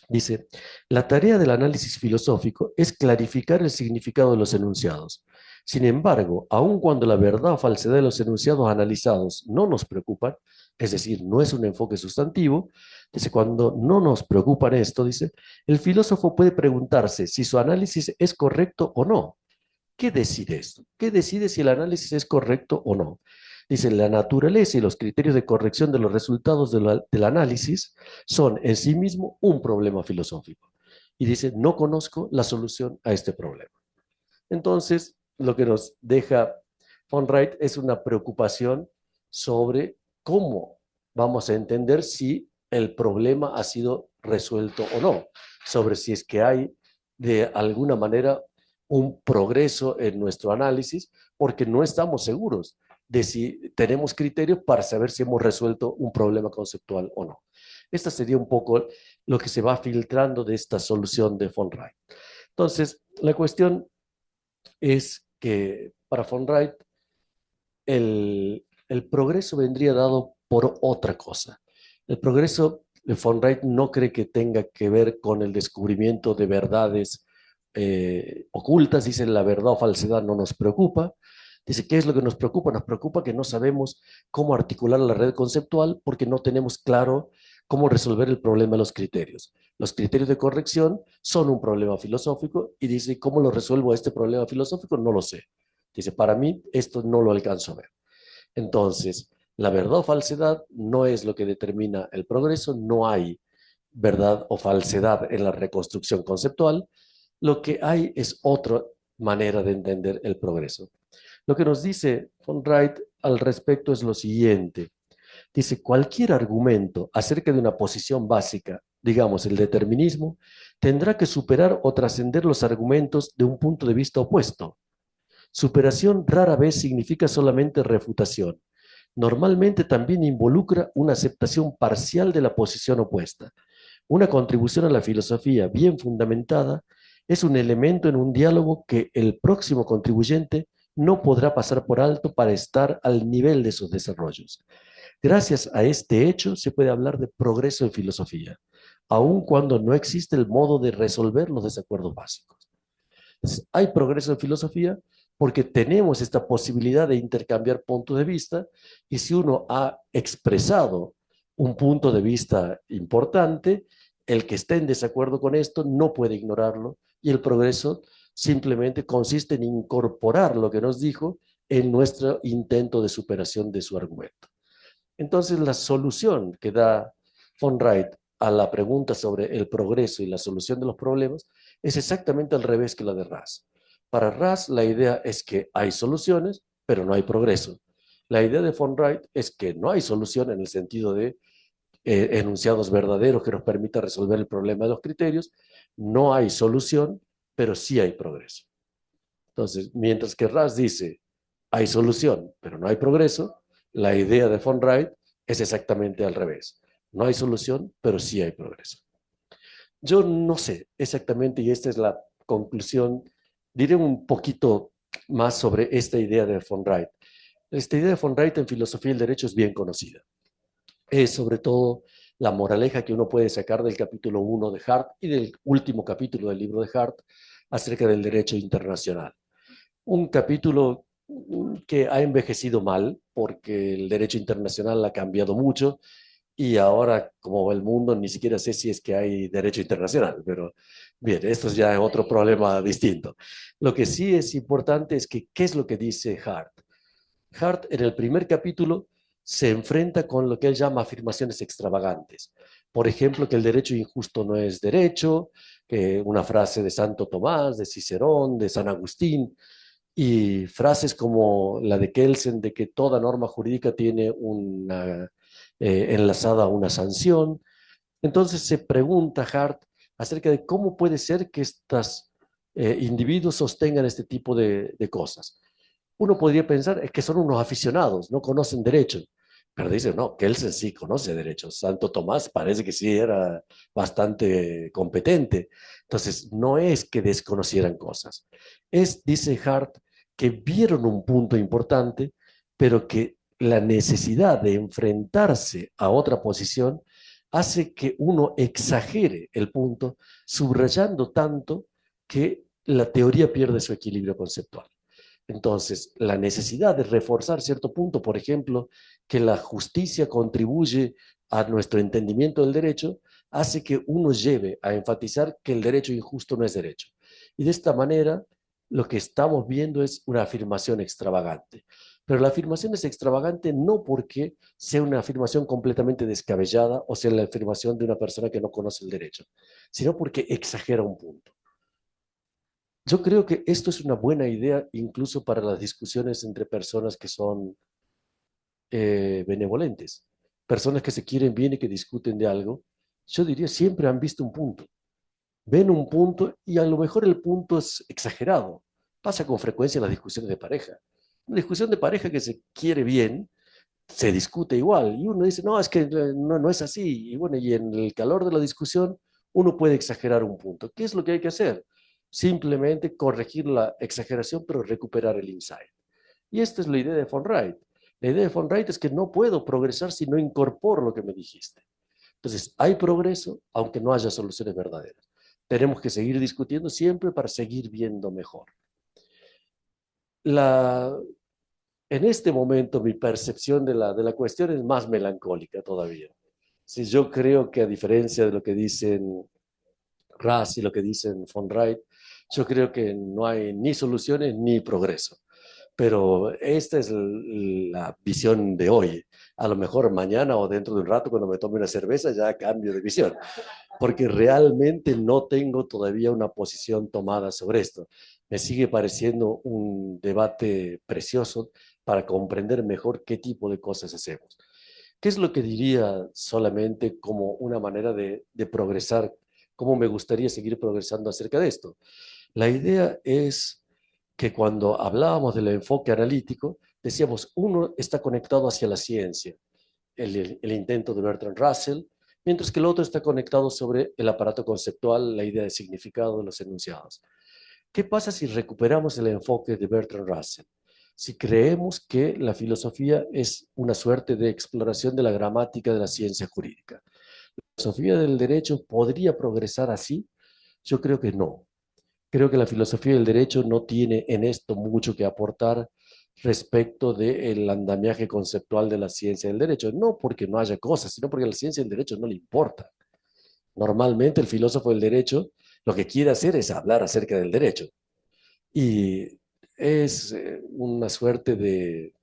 dice, la tarea del análisis filosófico es clarificar el significado de los enunciados. Sin embargo, aun cuando la verdad o falsedad de los enunciados analizados no nos preocupan, es decir, no es un enfoque sustantivo, dice, cuando no nos preocupan esto, dice, el filósofo puede preguntarse si su análisis es correcto o no. ¿Qué decide esto? ¿Qué decide si el análisis es correcto o no? Dice, la naturaleza y los criterios de corrección de los resultados del análisis son en sí mismo un problema filosófico. Y dice, no conozco la solución a este problema. Entonces, lo que nos deja von Wright es una preocupación sobre cómo vamos a entender si el problema ha sido resuelto o no, sobre si es que hay de alguna manera un progreso en nuestro análisis, porque no estamos seguros de si tenemos criterios para saber si hemos resuelto un problema conceptual o no. Esta sería un poco lo que se va filtrando de esta solución de von Wright. Entonces, la cuestión es que para von Wright el progreso vendría dado por otra cosa. El progreso de von Wright no cree que tenga que ver con el descubrimiento de verdades ocultas, dice la verdad o falsedad no nos preocupa. Dice, ¿qué es lo que nos preocupa? Nos preocupa que no sabemos cómo articular la red conceptual porque no tenemos claro cómo resolver el problema de los criterios. Los criterios de corrección son un problema filosófico y dice, ¿cómo lo resuelvo este problema filosófico? No lo sé. Dice, para mí esto no lo alcanzo a ver. Entonces, la verdad o falsedad no es lo que determina el progreso, no hay verdad o falsedad en la reconstrucción conceptual, lo que hay es otra manera de entender el progreso. Lo que nos dice von Wright al respecto es lo siguiente. Dice, cualquier argumento acerca de una posición básica, digamos el determinismo, tendrá que superar o trascender los argumentos de un punto de vista opuesto. Superación rara vez significa solamente refutación. Normalmente también involucra una aceptación parcial de la posición opuesta. Una contribución a la filosofía bien fundamentada es un elemento en un diálogo que el próximo contribuyente no podrá pasar por alto para estar al nivel de sus desarrollos. Gracias a este hecho se puede hablar de progreso en filosofía, aun cuando no existe el modo de resolver los desacuerdos básicos. Entonces, hay progreso en filosofía porque tenemos esta posibilidad de intercambiar puntos de vista y si uno ha expresado un punto de vista importante, el que esté en desacuerdo con esto no puede ignorarlo y el progreso simplemente consiste en incorporar lo que nos dijo en nuestro intento de superación de su argumento. Entonces, la solución que da von Wright a la pregunta sobre el progreso y la solución de los problemas es exactamente al revés que la de Raz. Para Raz, la idea es que hay soluciones, pero no hay progreso. La idea de von Wright es que no hay solución en el sentido de enunciados verdaderos que nos permita resolver el problema de los criterios. No hay solución, pero sí hay progreso. Entonces, mientras que Ras dice, hay solución, pero no hay progreso, la idea de von Wright es exactamente al revés. No hay solución, pero sí hay progreso. Yo no sé exactamente, y esta es la conclusión, diré un poquito más sobre esta idea de von Wright. Esta idea de von Wright en filosofía del derecho es bien conocida. Es sobre todo la moraleja que uno puede sacar del capítulo 1 de Hart y del último capítulo del libro de Hart acerca del derecho internacional. Un capítulo que ha envejecido mal porque el derecho internacional ha cambiado mucho y ahora, como va el mundo, ni siquiera sé si es que hay derecho internacional, pero bien, esto es ya otro problema distinto. Lo que sí es importante es que, ¿qué es lo que dice Hart? Hart en el primer capítulo se enfrenta con lo que él llama afirmaciones extravagantes. Por ejemplo, que el derecho injusto no es derecho, que una frase de Santo Tomás, de Cicerón, de San Agustín, y frases como la de Kelsen de que toda norma jurídica tiene una enlazada a una sanción. Entonces se pregunta Hart acerca de cómo puede ser que estos individuos sostengan este tipo de cosas. Uno podría pensar que son unos aficionados, no conocen derecho, pero dice, no, Kelsen sí conoce derecho, Santo Tomás parece que sí era bastante competente, entonces no es que desconocieran cosas, es, dice Hart, que vieron un punto importante, pero que la necesidad de enfrentarse a otra posición hace que uno exagere el punto, subrayando tanto que la teoría pierde su equilibrio conceptual. Entonces, la necesidad de reforzar cierto punto, por ejemplo, que la justicia contribuye a nuestro entendimiento del derecho, hace que uno lleve a enfatizar que el derecho injusto no es derecho. Y de esta manera, lo que estamos viendo es una afirmación extravagante. Pero la afirmación es extravagante no porque sea una afirmación completamente descabellada o sea la afirmación de una persona que no conoce el derecho, sino porque exagera un punto. Yo creo que esto es una buena idea incluso para las discusiones entre personas que son benevolentes, personas que se quieren bien y que discuten de algo. Yo diría, siempre han visto un punto, ven un punto y a lo mejor el punto es exagerado. Pasa con frecuencia en las discusiones de pareja. Una discusión de pareja que se quiere bien, se discute igual y uno dice, no, es que no es así. Y bueno, y en el calor de la discusión uno puede exagerar un punto. ¿Qué es lo que hay que hacer? Simplemente corregir la exageración, pero recuperar el insight. Y esta es la idea de von Wright. La idea de von Wright es que no puedo progresar si no incorporo lo que me dijiste. Entonces, hay progreso, aunque no haya soluciones verdaderas. Tenemos que seguir discutiendo siempre para seguir viendo mejor. La, en este momento mi percepción de la cuestión es más melancólica todavía. Si yo creo que a diferencia de lo que dicen Ras y lo que dicen von Wright, yo creo que no hay ni soluciones ni progreso. Pero esta es la visión de hoy. A lo mejor mañana o dentro de un rato, cuando me tome una cerveza, ya cambio de visión, porque realmente no tengo todavía una posición tomada sobre esto. Me sigue pareciendo un debate precioso para comprender mejor qué tipo de cosas hacemos. ¿Qué es lo que diría solamente como una manera de progresar? ¿Cómo me gustaría seguir progresando acerca de esto? La idea es que cuando hablábamos del enfoque analítico, decíamos, uno está conectado hacia la ciencia, el intento de Bertrand Russell, mientras que el otro está conectado sobre el aparato conceptual, la idea de significado de los enunciados. ¿Qué pasa si recuperamos el enfoque de Bertrand Russell? Si creemos que la filosofía es una suerte de exploración de la gramática de la ciencia jurídica. ¿La filosofía del derecho podría progresar así? Yo creo que no. Creo que la filosofía del derecho no tiene en esto mucho que aportar respecto del andamiaje conceptual de la ciencia del derecho. No porque no haya cosas, sino porque a la ciencia del derecho no le importa. Normalmente el filósofo del derecho lo que quiere hacer es hablar acerca del derecho. Y es una suerte de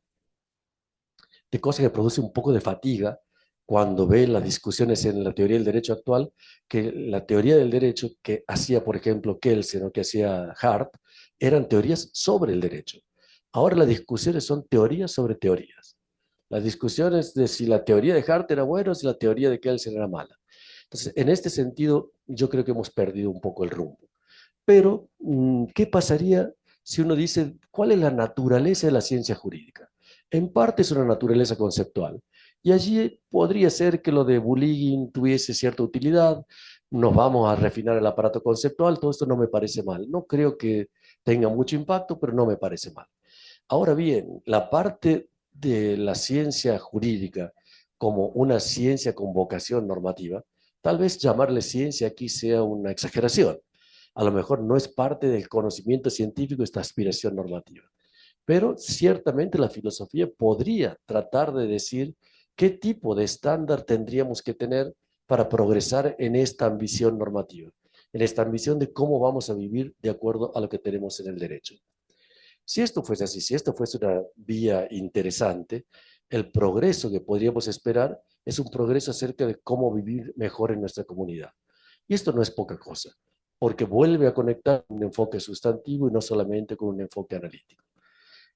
cosa que produce un poco de fatiga cuando ve las discusiones en la teoría del derecho actual, que la teoría del derecho que hacía, por ejemplo, Kelsen o que hacía Hart, eran teorías sobre el derecho. Ahora las discusiones son teorías sobre teorías. Las discusiones de si la teoría de Hart era buena o si la teoría de Kelsen era mala. Entonces, en este sentido, yo creo que hemos perdido un poco el rumbo. Pero, ¿qué pasaría si uno dice cuál es la naturaleza de la ciencia jurídica? En parte es una naturaleza conceptual. Y allí podría ser que lo de bullying tuviese cierta utilidad, nos vamos a refinar el aparato conceptual, todo esto no me parece mal. No creo que tenga mucho impacto, pero no me parece mal. Ahora bien, la parte de la ciencia jurídica como una ciencia con vocación normativa, tal vez llamarle ciencia aquí sea una exageración. A lo mejor no es parte del conocimiento científico esta aspiración normativa, pero ciertamente la filosofía podría tratar de decir qué tipo de estándar tendríamos que tener para progresar en esta ambición normativa, en esta ambición de cómo vamos a vivir de acuerdo a lo que tenemos en el derecho. Si esto fuese así, si esto fuese una vía interesante, el progreso que podríamos esperar es un progreso acerca de cómo vivir mejor en nuestra comunidad. Y esto no es poca cosa, porque vuelve a conectar un enfoque sustantivo y no solamente con un enfoque analítico.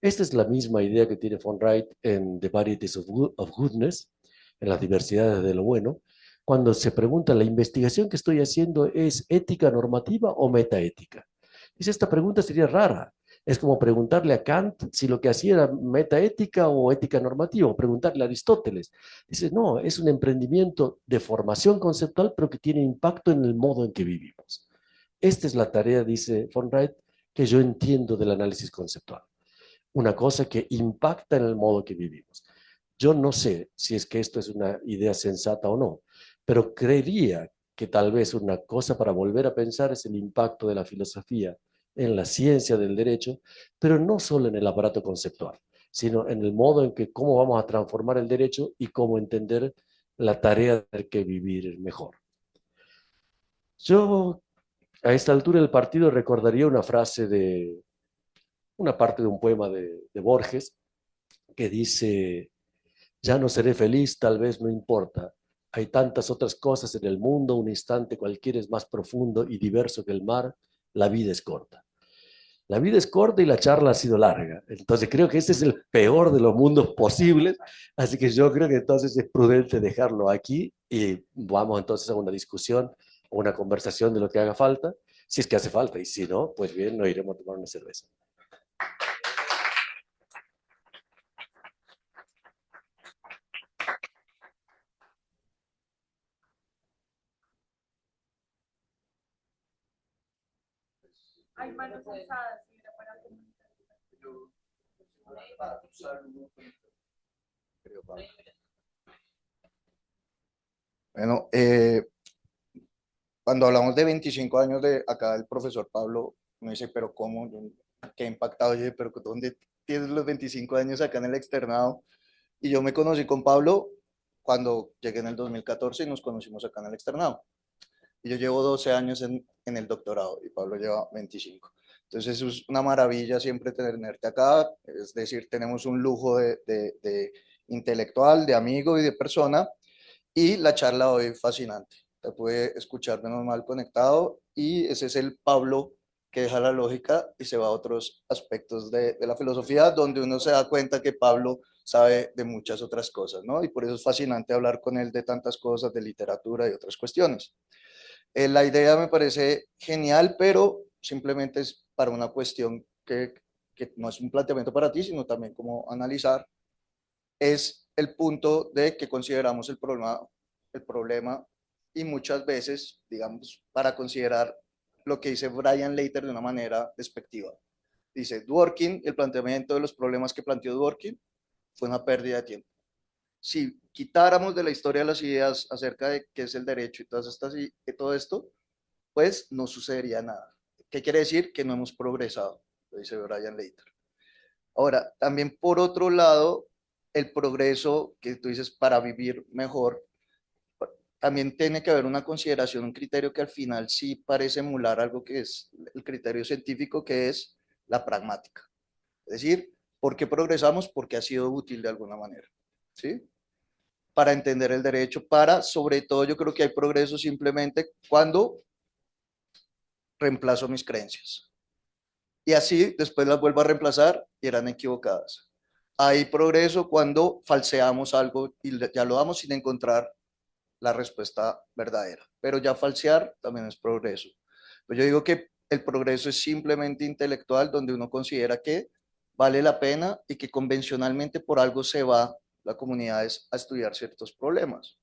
Esta es la misma idea que tiene von Wright en The Varieties of Goodness, en las diversidades de lo bueno, cuando se pregunta, ¿la investigación que estoy haciendo es ética normativa o metaética? Dice, esta pregunta sería rara. Es como preguntarle a Kant si lo que hacía era metaética o ética normativa, o preguntarle a Aristóteles. Dice, no, es un emprendimiento de formación conceptual, pero que tiene impacto en el modo en que vivimos. Esta es la tarea, dice von Wright, que yo entiendo del análisis conceptual, una cosa que impacta en el modo que vivimos. Yo no sé si es que esto es una idea sensata o no, pero creería que tal vez una cosa para volver a pensar es el impacto de la filosofía en la ciencia del derecho, pero no solo en el aparato conceptual, sino en el modo en que cómo vamos a transformar el derecho y cómo entender la tarea de que vivir mejor. Yo a esta altura del partido recordaría una frase de una parte de un poema de Borges que dice, ya no seré feliz, tal vez no importa. Hay tantas otras cosas en el mundo, un instante cualquiera es más profundo y diverso que el mar, la vida es corta. La vida es corta y la charla ha sido larga. Entonces creo que ese es el peor de los mundos posibles. Así que yo creo que entonces es prudente dejarlo aquí y vamos entonces a una discusión o una conversación de lo que haga falta, si es que hace falta. Y si no, pues bien, nos iremos a tomar una cerveza. Hay manos alzadas, si era para comunicar. Bueno, cuando hablamos de 25 años de acá, el profesor Pablo me dice, pero ¿cómo? ¿Qué impactado? Yo dije, pero ¿dónde tienes los 25 años acá en el externado? Y yo me conocí con Pablo cuando llegué en el 2014 y nos conocimos acá en el externado. Y yo llevo 12 años en el doctorado y Pablo lleva 25. Entonces es una maravilla siempre tenerte acá, es decir, tenemos un lujo de intelectual, de amigo y de persona, y la charla hoy fascinante. Te puede escuchar menos mal conectado y ese es el Pablo que deja la lógica y se va a otros aspectos de la filosofía donde uno se da cuenta que Pablo sabe de muchas otras cosas, ¿no? Y por eso es fascinante hablar con él de tantas cosas, de literatura y otras cuestiones. La idea me parece genial, pero simplemente es para una cuestión que no es un planteamiento para ti, sino también como analizar, es el punto de que consideramos el problema y muchas veces, digamos, para considerar lo que dice Brian Leiter de una manera despectiva. Dice, Dworkin, el planteamiento de los problemas que planteó Dworkin fue una pérdida de tiempo. Si quitáramos de la historia las ideas acerca de qué es el derecho y todas estas y todo esto, pues no sucedería nada. ¿Qué quiere decir? Que no hemos progresado, lo dice Brian Leiter. Ahora, también por otro lado, el progreso que tú dices para vivir mejor, también tiene que haber una consideración, un criterio que al final sí parece emular algo que es el criterio científico, que es la pragmática. Es decir, ¿por qué progresamos? Porque ha sido útil de alguna manera, ¿sí? Para entender el derecho, sobre todo, yo creo que hay progreso simplemente cuando reemplazo mis creencias. y así después las vuelvo a reemplazar y eran equivocadas. Hay progreso cuando falseamos algo y ya lo damos sin encontrar la respuesta verdadera, pero ya falsear también es progreso. Pues yo digo que el progreso es simplemente intelectual, donde uno considera que vale la pena y que convencionalmente por algo se va la comunidad a estudiar ciertos problemas.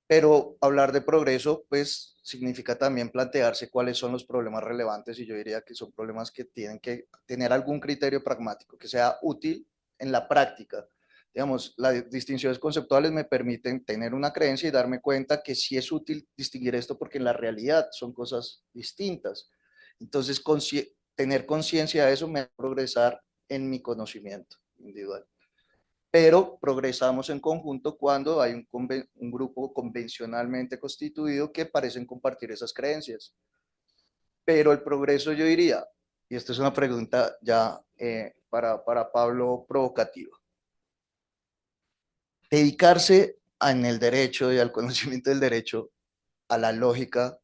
Pero hablar de progreso, pues significa también plantearse cuáles son los problemas relevantes y yo diría que son problemas que tienen que tener algún criterio pragmático, que sea útil en la práctica. Digamos, las distinciones conceptuales me permiten tener una creencia y darme cuenta que sí es útil distinguir esto porque en la realidad son cosas distintas. Entonces, tener conciencia de eso me hace progresar en mi conocimiento individual, pero progresamos en conjunto cuando hay un grupo convencionalmente constituido que parecen compartir esas creencias. Pero el progreso, yo diría, y esta es una pregunta ya para Pablo provocativa, dedicarse en el derecho y al conocimiento del derecho, a la lógica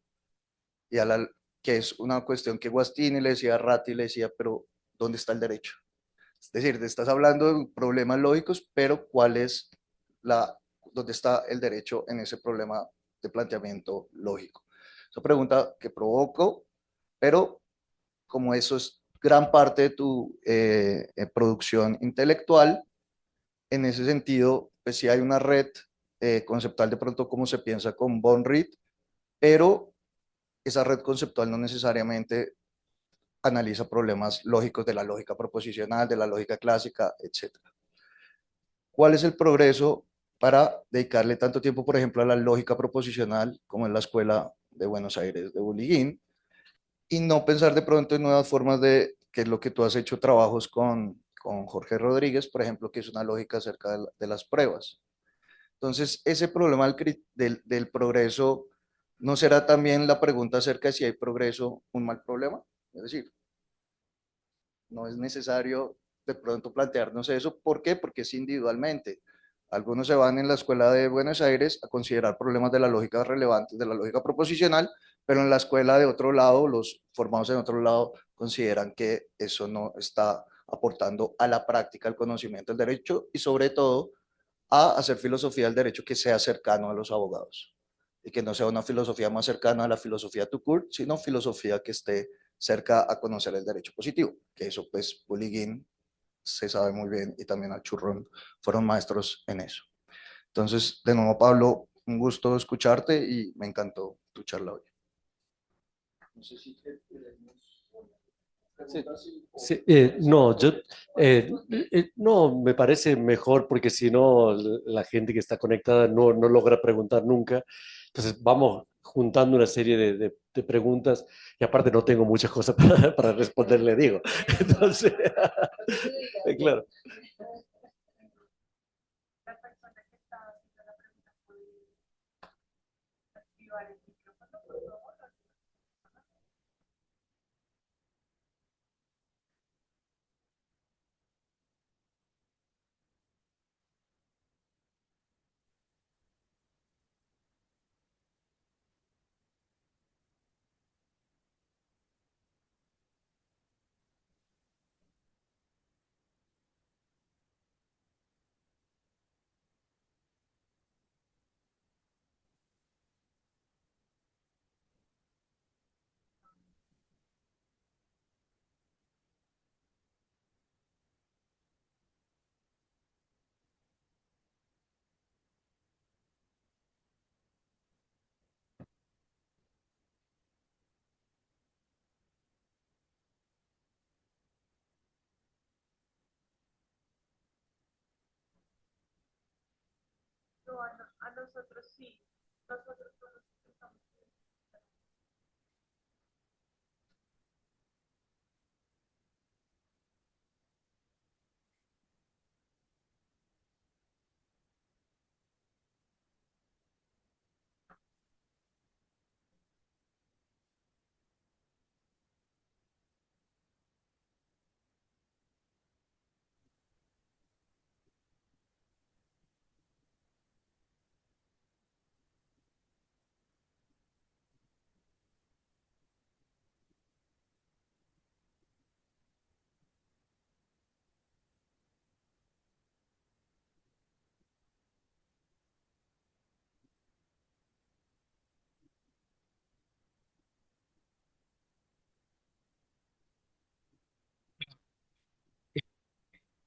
y a la que es una cuestión que Guastini le decía a Ratti, le decía, pero ¿dónde está el derecho? Es decir, te estás hablando de problemas lógicos, pero ¿cuál es la, dónde está el derecho en ese problema de planteamiento lógico? Esa pregunta que provoco, pero como eso es gran parte de tu producción intelectual, en ese sentido, pues sí hay una red conceptual de pronto como se piensa con Von Reed, pero esa red conceptual no necesariamente analiza problemas lógicos de la lógica proposicional, de la lógica clásica, etcétera. ¿Cuál es el progreso para dedicarle tanto tiempo, por ejemplo, a la lógica proposicional como en la Escuela de Buenos Aires de Buliguín y no pensar de pronto en nuevas formas de, que es lo que tú has hecho trabajos con Jorge Rodríguez, por ejemplo, que es una lógica acerca de las pruebas? Entonces, ese problema del progreso, ¿no será también la pregunta acerca de si hay progreso un mal problema? Es decir, no es necesario de pronto plantearnos eso. ¿Por qué? Porque es individualmente. Algunos se van en la Escuela de Buenos Aires a considerar problemas de la lógica relevantes, de la lógica proposicional, pero en la escuela de otro lado, los formados en otro lado, consideran que eso no está aportando a la práctica el conocimiento del derecho y sobre todo a hacer filosofía del derecho que sea cercano a los abogados y que no sea una filosofía más cercana a la filosofía tout court, sino filosofía que esté cerca a conocer el derecho positivo, que eso pues Buliguín se sabe muy bien y también Achurrón fueron maestros en eso. Entonces, de nuevo, Pablo, un gusto escucharte y me encantó tu charla hoy. No sé si tenemos preguntas. Sí, no, no, me parece mejor porque si no, la gente que está conectada no logra preguntar nunca. Entonces, vamos juntando una serie de preguntas y aparte no tengo muchas cosas para responderle, digo. Entonces, claro. La persona que estaba haciendo la pregunta puede activar el micrófono, por favor. No, a nosotros sí. Nosotros no nos estamos.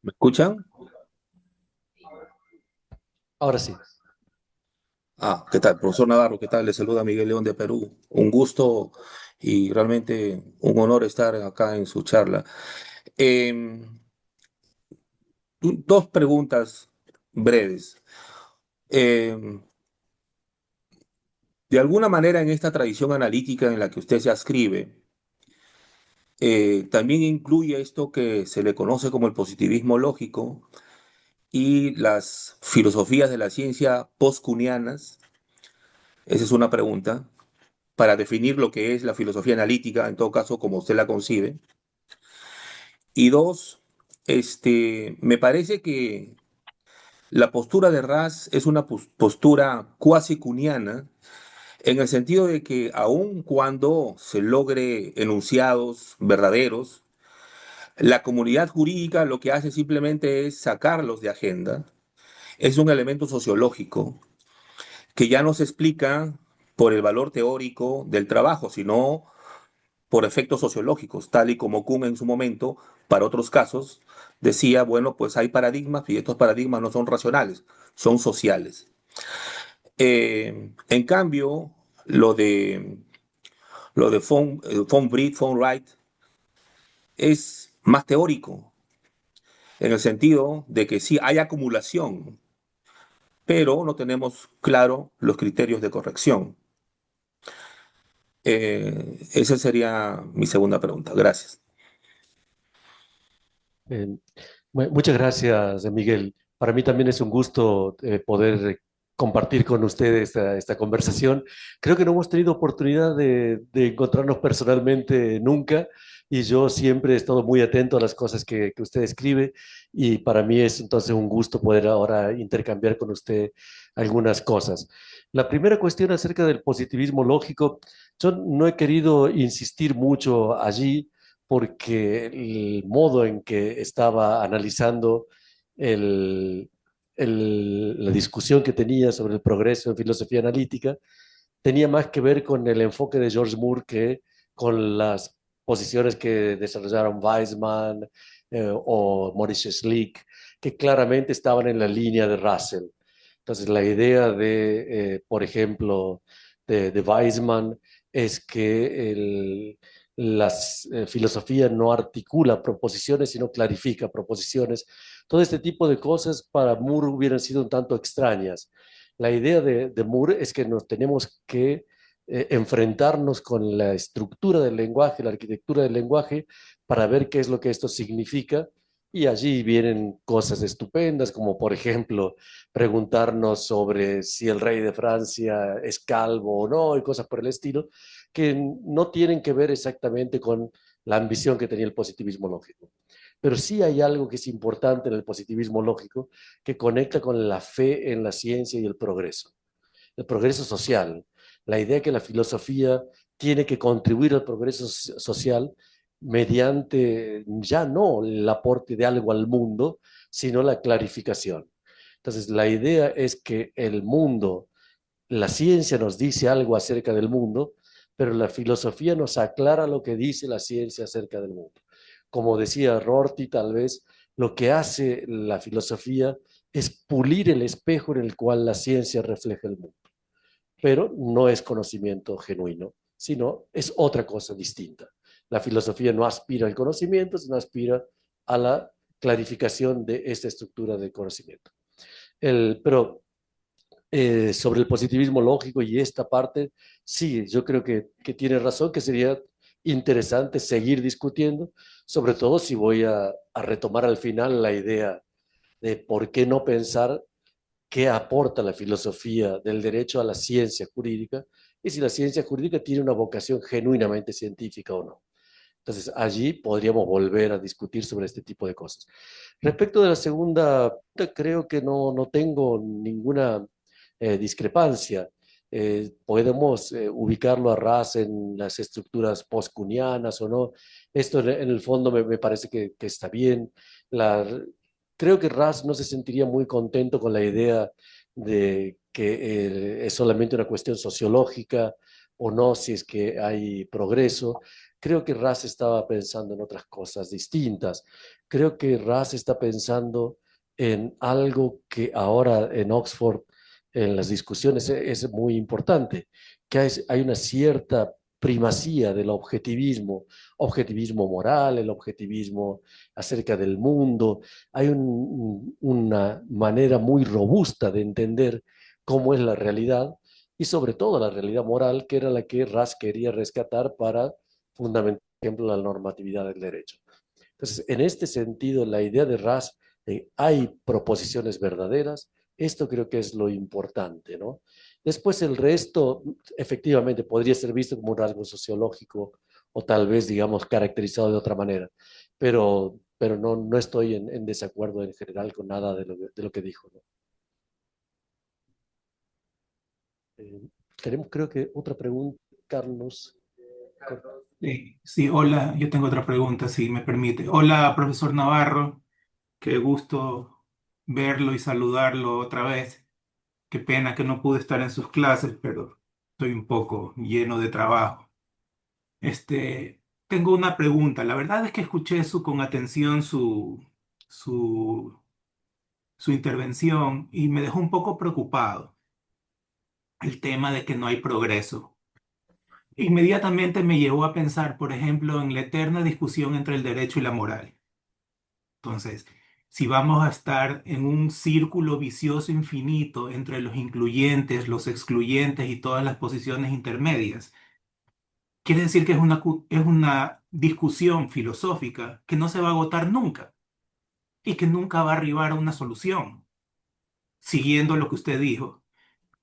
¿Me escuchan? Ahora sí. ¿Qué tal? Profesor Navarro, ¿qué tal? Le saluda Miguel León de Perú. Un gusto y realmente un honor estar acá en su charla. Eh, Dos preguntas breves. Eh, de alguna manera, en esta tradición analítica en la que usted se ascribe, también incluye esto que se le conoce como el positivismo lógico y las filosofías de la ciencia postcunianas. Esa es una pregunta, para definir lo que es la filosofía analítica, en todo caso, como usted la concibe. Y dos, me parece que la postura de Raz es una postura cuasi cuniana, en el sentido de que aun cuando se logre enunciados verdaderos, la comunidad jurídica lo que hace simplemente es sacarlos de agenda. Es un elemento sociológico que ya no se explica por el valor teórico del trabajo, sino por efectos sociológicos, tal y como Kuhn en su momento, para otros casos, decía, bueno, pues hay paradigmas y estos paradigmas no son racionales, son sociales. En cambio, lo de, lo de von Britt, von Wright, es más teórico, en el sentido de que sí hay acumulación, pero no tenemos claro los criterios de corrección. Esa sería mi segunda pregunta. Gracias. Eh, Muchas gracias, Miguel. Para mí también es un gusto poder compartir con ustedes esta conversación. Creo que no hemos tenido oportunidad de encontrarnos personalmente nunca y yo siempre he estado muy atento a las cosas que usted escribe y para mí es entonces un gusto poder ahora intercambiar con usted algunas cosas. La primera cuestión acerca del positivismo lógico, yo no he querido insistir mucho allí porque el modo en que estaba analizando el, la discusión que tenía sobre el progreso en filosofía analítica tenía más que ver con el enfoque de George Moore que con las posiciones que desarrollaron Weismann o Maurice Schlick, que claramente estaban en la línea de Russell. Entonces, la idea de, por ejemplo, de Weismann es que la filosofía no articula proposiciones, sino clarifica proposiciones. Todo este tipo de cosas para Moore hubieran sido un tanto extrañas. La idea de Moore es que nos tenemos que enfrentarnos con la estructura del lenguaje, la arquitectura del lenguaje, para ver qué es lo que esto significa. Y allí vienen cosas estupendas, como por ejemplo preguntarnos sobre si el rey de Francia es calvo o no, y cosas por el estilo, que no tienen que ver exactamente con la ambición que tenía el positivismo lógico. Pero sí hay algo que es importante en el positivismo lógico que conecta con la fe en la ciencia y el progreso social, la idea que la filosofía tiene que contribuir al progreso social mediante ya no el aporte de algo al mundo, sino la clarificación. Entonces, la idea es que el mundo, la ciencia nos dice algo acerca del mundo, pero la filosofía nos aclara lo que dice la ciencia acerca del mundo. Como decía Rorty, tal vez lo que hace la filosofía es pulir el espejo en el cual la ciencia refleja el mundo, pero no es conocimiento genuino, sino es otra cosa distinta. La filosofía no aspira al conocimiento, sino aspira a la clarificación de esta estructura de conocimiento. Pero sobre el positivismo lógico y esta parte, sí, yo creo que tiene razón, que sería interesante seguir discutiendo, sobre todo si voy a retomar al final la idea de por qué no pensar qué aporta la filosofía del derecho a la ciencia jurídica y si la ciencia jurídica tiene una vocación genuinamente científica o no. Entonces, allí podríamos volver a discutir sobre este tipo de cosas. Respecto de la segunda, creo que no tengo ninguna discrepancia. Podemos ubicarlo a ras en las estructuras postcunianas o no. Esto en el fondo me parece que está bien. La, Creo que Ras no se sentiría muy contento con la idea de que es solamente una cuestión sociológica o no, si es que hay progreso. creo que Ras estaba pensando en otras cosas distintas. Creo que Ras está pensando en algo que ahora en Oxford, en las discusiones, es muy importante, que hay una cierta primacía del objetivismo, objetivismo moral, el objetivismo acerca del mundo. Hay una manera muy robusta de entender cómo es la realidad y sobre todo la realidad moral, que era la que Ras quería rescatar para fundamentar, por ejemplo, la normatividad del derecho. Entonces, en este sentido, la idea de Ras, hay proposiciones verdaderas, esto creo que es lo importante, ¿no? Después el resto, efectivamente, podría ser visto como un rasgo sociológico o tal vez, digamos, caracterizado de otra manera, pero no estoy en desacuerdo en general con nada de lo que dijo, ¿no? Tenemos, creo que, otra pregunta, Carlos. Sí, sí, hola, yo tengo otra pregunta, si me permite. Hola, profesor Navarro, qué gusto verlo y saludarlo otra vez. Qué pena que no pude estar en sus clases, pero estoy un poco lleno de trabajo. Tengo una pregunta. La verdad es que escuché con atención su, su intervención y me dejó un poco preocupado el tema de que no hay progreso. Inmediatamente me llevó a pensar, por ejemplo, en la eterna discusión entre el derecho y la moral. Entonces, si vamos a estar en un círculo vicioso infinito entre los incluyentes, los excluyentes y todas las posiciones intermedias, quiere decir que es una discusión filosófica que no se va a agotar nunca y que nunca va a arribar a una solución, siguiendo lo que usted dijo.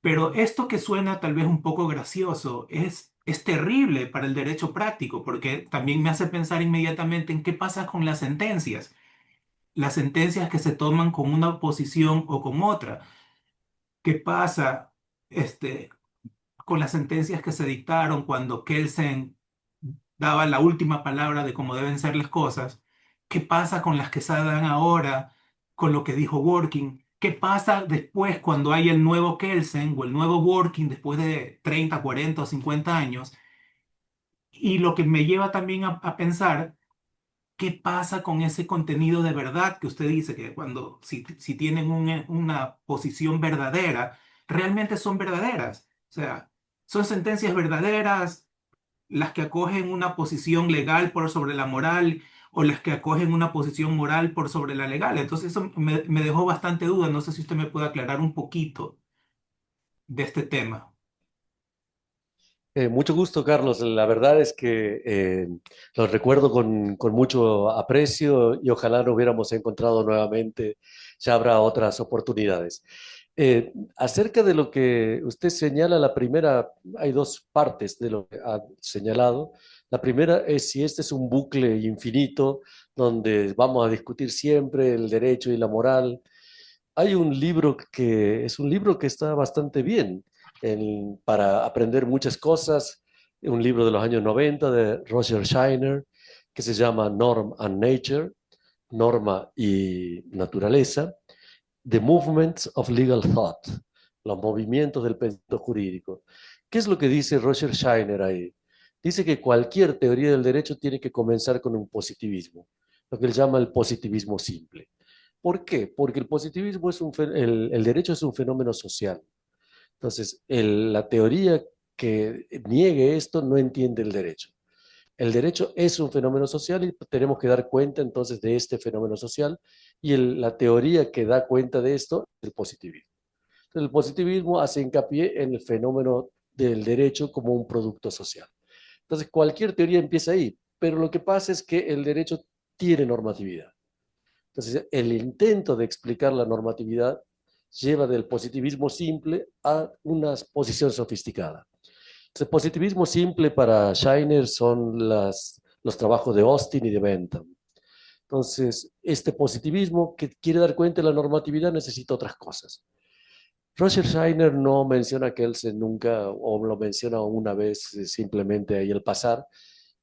Pero esto que suena tal vez un poco gracioso es terrible para el derecho práctico, porque también me hace pensar inmediatamente en qué pasa con las sentencias que se toman con una posición o con otra. ¿Qué pasa con las sentencias que se dictaron cuando Kelsen daba la última palabra de cómo deben ser las cosas? ¿Qué pasa con las que se dan ahora con lo que dijo Working? ¿Qué pasa después cuando hay el nuevo Kelsen o el nuevo Working después de 30, 40 o 50 años? Y lo que me lleva también a pensar, ¿qué pasa con ese contenido de verdad que usted dice que si tienen una posición verdadera, realmente son verdaderas? O sea, son sentencias verdaderas las que acogen una posición legal por sobre la moral o las que acogen una posición moral por sobre la legal. Entonces eso me dejó bastante duda. No sé si usted me puede aclarar un poquito de este tema. Mucho gusto, Carlos. La verdad es que los recuerdo con mucho aprecio y ojalá nos hubiéramos encontrado nuevamente. Ya habrá otras oportunidades. Acerca de lo que usted señala, la primera, hay dos partes de lo que ha señalado. La primera es si este es un bucle infinito donde vamos a discutir siempre el derecho y la moral. Hay un libro que es un libro que está bastante bien para aprender muchas cosas, un libro de los años 90 de Roger Scheiner que se llama Norm and Nature, Norma y Naturaleza, The Movements of Legal Thought, los movimientos del pensamiento jurídico. ¿Qué es lo que dice Roger Scheiner ahí? Dice que cualquier teoría del derecho tiene que comenzar con un positivismo, lo que él llama el positivismo simple. ¿Por qué? Porque el positivismo el derecho es un fenómeno social. Entonces, la teoría que niegue esto no entiende el derecho. El derecho es un fenómeno social y tenemos que dar cuenta entonces de este fenómeno social y la teoría que da cuenta de esto es el positivismo. Entonces, el positivismo hace hincapié en el fenómeno del derecho como un producto social. Entonces, cualquier teoría empieza ahí, pero lo que pasa es que el derecho tiene normatividad. Entonces, el intento de explicar la normatividad lleva del positivismo simple a una posición sofisticada. El positivismo simple para Scheiner son los trabajos de Austin y de Bentham. Entonces, este positivismo que quiere dar cuenta de la normatividad necesita otras cosas. Roger Scheiner no menciona a Kelsen nunca, o lo menciona una vez simplemente ahí al pasar.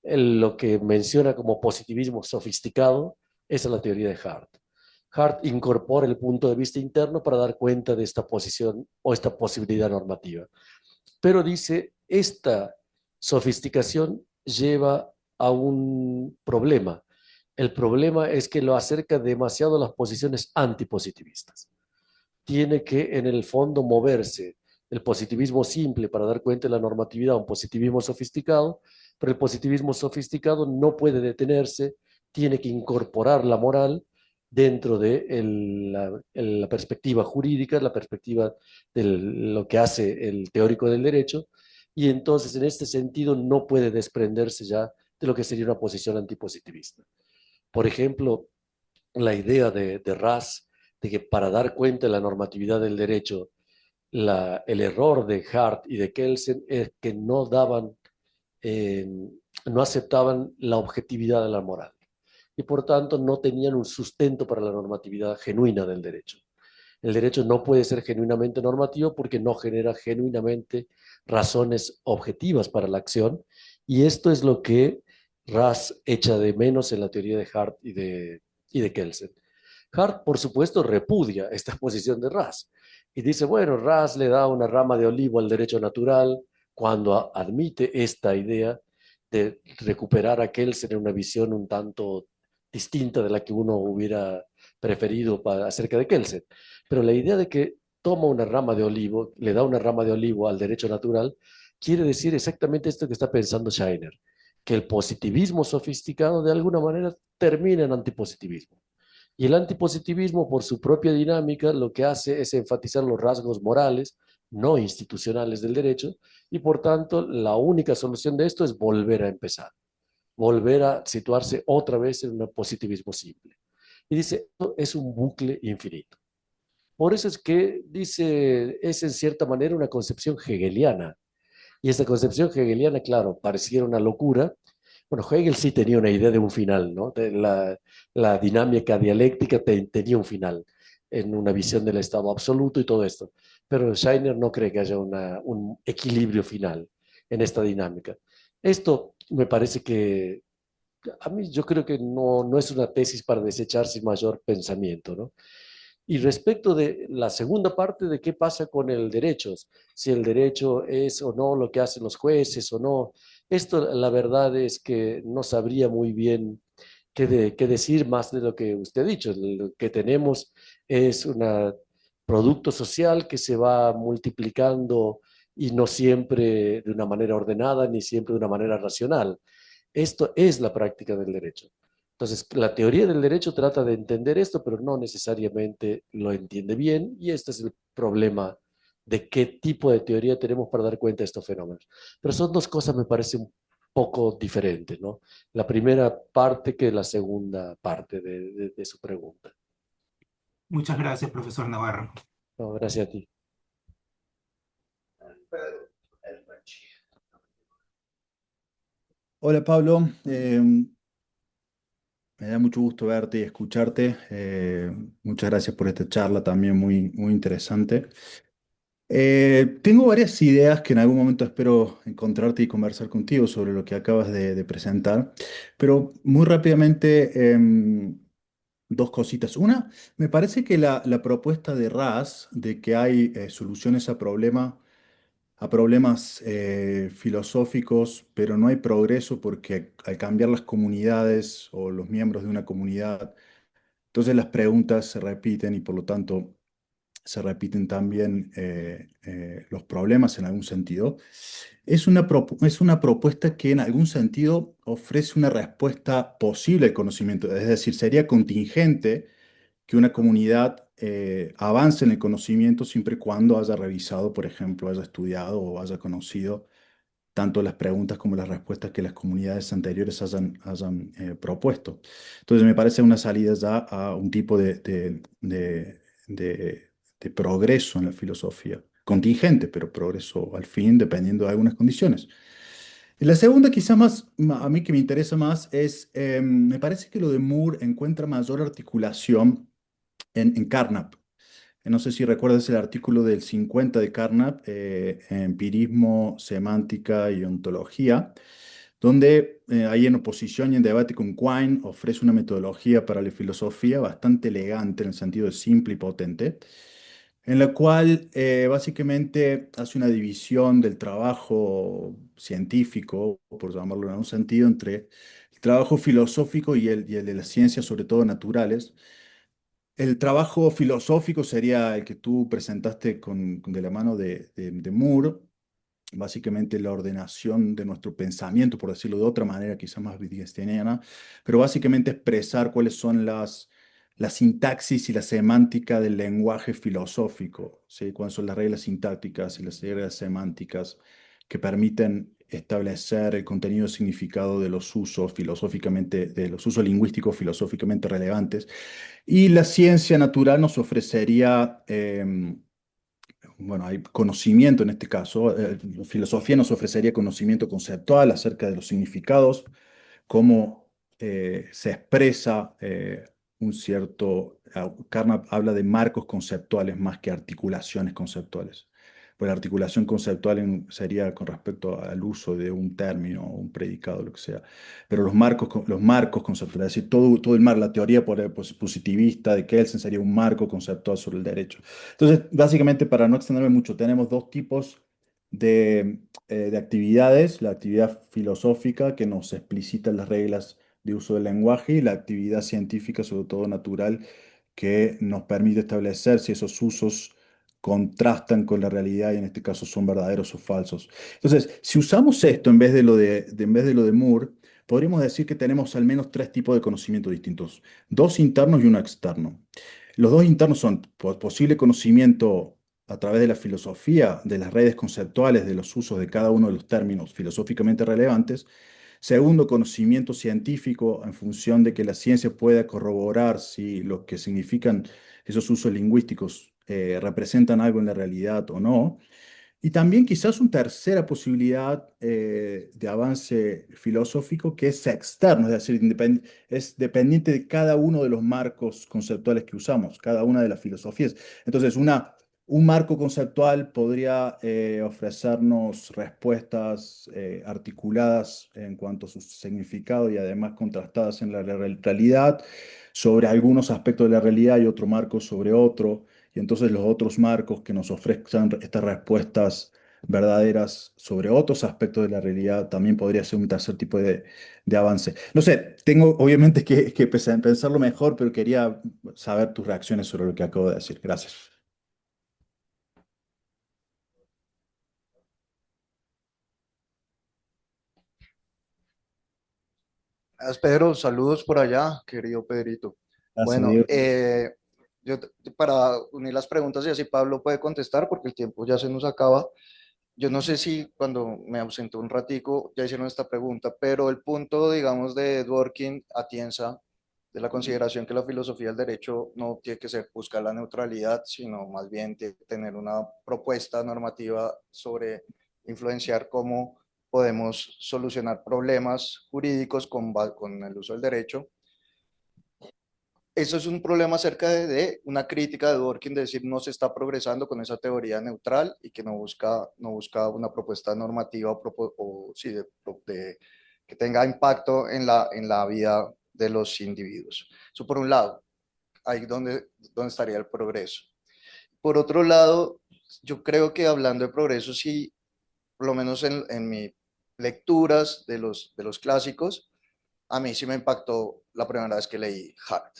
Lo que menciona como positivismo sofisticado es la teoría de Hart. Hart incorpora el punto de vista interno para dar cuenta de esta posición o esta posibilidad normativa. Pero dice, esta sofisticación lleva a un problema. El problema es que lo acerca demasiado a las posiciones antipositivistas. Tiene que, en el fondo, moverse el positivismo simple para dar cuenta de la normatividad a un positivismo sofisticado, pero el positivismo sofisticado no puede detenerse, tiene que incorporar la moral dentro de la perspectiva jurídica, la perspectiva de lo que hace el teórico del derecho, y entonces en este sentido no puede desprenderse ya de lo que sería una posición antipositivista. Por ejemplo, la idea de Ras de que para dar cuenta de la normatividad del derecho, el error de Hart y de Kelsen es que eh, no aceptaban la objetividad de la moral y por tanto no tenían un sustento para la normatividad genuina del derecho. El derecho no puede ser genuinamente normativo porque no genera genuinamente razones objetivas para la acción, y esto es lo que Ras echa de menos en la teoría de Hart y de Kelsen. Hart, por supuesto, repudia esta posición de Ras y dice, bueno, Ras le da una rama de olivo al derecho natural cuando admite esta idea de recuperar a Kelsen en una visión un tanto distinta de la que uno hubiera preferido acerca de Kelsen. Pero la idea de que toma una rama de olivo, le da una rama de olivo al derecho natural, quiere decir exactamente esto que está pensando Scheiner, que el positivismo sofisticado de alguna manera termina en antipositivismo. Y el antipositivismo, por su propia dinámica, lo que hace es enfatizar los rasgos morales, no institucionales del derecho, y por tanto la única solución de esto es volver a empezar, volver a situarse otra vez en un positivismo simple. Y dice, esto es un bucle infinito. Por eso es que dice, es en cierta manera una concepción hegeliana. Y esta concepción hegeliana, claro, pareciera una locura. Bueno, Hegel sí tenía una idea de un final, ¿no? La dinámica dialéctica tenía un final en una visión del estado absoluto y todo esto. Pero Scheiner no cree que haya un equilibrio final en esta dinámica. Esto me parece que, a mí yo creo que no es una tesis para desechar sin mayor pensamiento, ¿no? Y respecto de la segunda parte de qué pasa con el derecho, si el derecho es o no lo que hacen los jueces o no, esto la verdad es que no sabría muy bien qué decir más de lo que usted ha dicho. Lo que tenemos es un producto social que se va multiplicando y no siempre de una manera ordenada ni siempre de una manera racional. Esto es la práctica del derecho. Entonces, la teoría del derecho trata de entender esto, pero no necesariamente lo entiende bien, y este es el problema de qué tipo de teoría tenemos para dar cuenta de estos fenómenos. Pero son dos cosas, me parece, un poco diferentes, ¿no? La primera parte que la segunda parte de su pregunta. Muchas gracias, profesor Navarro. No, gracias a ti. Hola Pablo, me da mucho gusto verte y escucharte. Muchas gracias por esta charla también muy, muy interesante. Tengo varias ideas que en algún momento espero encontrarte y conversar contigo sobre lo que acabas de presentar, pero muy rápidamente dos cositas. Una, me parece que la propuesta de Raz de que hay soluciones a problemas filosóficos, pero no hay progreso porque al cambiar las comunidades o los miembros de una comunidad, entonces las preguntas se repiten y por lo tanto se repiten también los problemas en algún sentido. Es una propuesta que en algún sentido ofrece una respuesta posible al conocimiento, es decir, sería contingente que una comunidad avance en el conocimiento siempre y cuando haya revisado, por ejemplo, haya estudiado o haya conocido tanto las preguntas como las respuestas que las comunidades anteriores hayan propuesto. Entonces me parece una salida ya a un tipo de progreso en la filosofía. Contingente, pero progreso al fin, dependiendo de algunas condiciones. Y la segunda, quizá más, a mí que me interesa más, es, me parece que lo de Moore encuentra mayor articulación en Carnap. No sé si recuerdas el artículo del 50 de Carnap, Empirismo, Semántica y Ontología, donde ahí en oposición y en debate con Quine ofrece una metodología para la filosofía bastante elegante en el sentido de simple y potente. en la cual básicamente hace una división del trabajo científico, por llamarlo en algún sentido, entre el trabajo filosófico y el de las ciencias, sobre todo naturales. El trabajo filosófico sería el que tú presentaste de la mano de Moore, básicamente la ordenación de nuestro pensamiento, por decirlo de otra manera, quizá más wittgensteiniana, pero básicamente expresar cuáles son la sintaxis y la semántica del lenguaje filosófico, ¿sí? Cuáles son las reglas sintácticas y las reglas semánticas que permiten establecer el contenido y significado de los usos filosóficamente, de los usos lingüísticos filosóficamente relevantes. Y la ciencia natural nos ofrecería bueno, hay conocimiento en este caso. Filosofía nos ofrecería conocimiento conceptual acerca de los significados, cómo se expresa un cierto. Carnap habla de marcos conceptuales más que articulaciones conceptuales. Pues la articulación conceptual sería con respecto al uso de un término, un predicado, lo que sea. Pero los marcos conceptuales, es decir, todo el mar, la teoría positivista de Kelsen sería un marco conceptual sobre el derecho. Entonces, básicamente, para no extenderme mucho, tenemos dos tipos de actividades: la actividad filosófica, que nos explicita las reglas de uso del lenguaje, y la actividad científica, sobre todo natural, que nos permite establecer si esos usos contrastan con la realidad y en este caso son verdaderos o falsos. Entonces, si usamos esto en vez de lo de Moore, podríamos decir que tenemos al menos tres tipos de conocimiento distintos: dos internos y uno externo. Los dos internos son posible conocimiento a través de la filosofía, de las redes conceptuales, de los usos de cada uno de los términos filosóficamente relevantes. Segundo, conocimiento científico, en función de que la ciencia pueda corroborar si lo que significan esos usos lingüísticos representan algo en la realidad o no. Y también quizás una tercera posibilidad de avance filosófico, que es externo, es decir, es dependiente de cada uno de los marcos conceptuales que usamos, cada una de las filosofías. Entonces, un marco conceptual podría ofrecernos respuestas articuladas en cuanto a su significado y además contrastadas en la realidad sobre algunos aspectos de la realidad, y otro marco sobre otro. Y entonces los otros marcos que nos ofrezcan estas respuestas verdaderas sobre otros aspectos de la realidad también podría ser un tercer tipo de avance. No sé, tengo obviamente que pensarlo mejor, pero quería saber tus reacciones sobre lo que acabo de decir. Gracias. Pedro, saludos por allá, querido Pedrito. Gracias, Bueno, Diego. para unir las preguntas y así Pablo puede contestar porque el tiempo ya se nos acaba. Yo no sé si cuando me ausenté un ratico ya hicieron esta pregunta, pero el punto, digamos, de Dworkin Atienza, de la consideración que la filosofía del derecho no tiene que ser buscar la neutralidad, sino más bien tener una propuesta normativa sobre influenciar cómo podemos solucionar problemas jurídicos con el uso del derecho. Eso es un problema acerca de una crítica de Dworkin, de decir no se está progresando con esa teoría neutral y que no busca una propuesta normativa o sí, que tenga impacto en la vida de los individuos. Eso por un lado, ahí donde estaría el progreso. Por otro lado, yo creo que hablando de progreso, sí, por lo menos en mis lecturas de los clásicos, a mí sí me impactó la primera vez que leí Hart,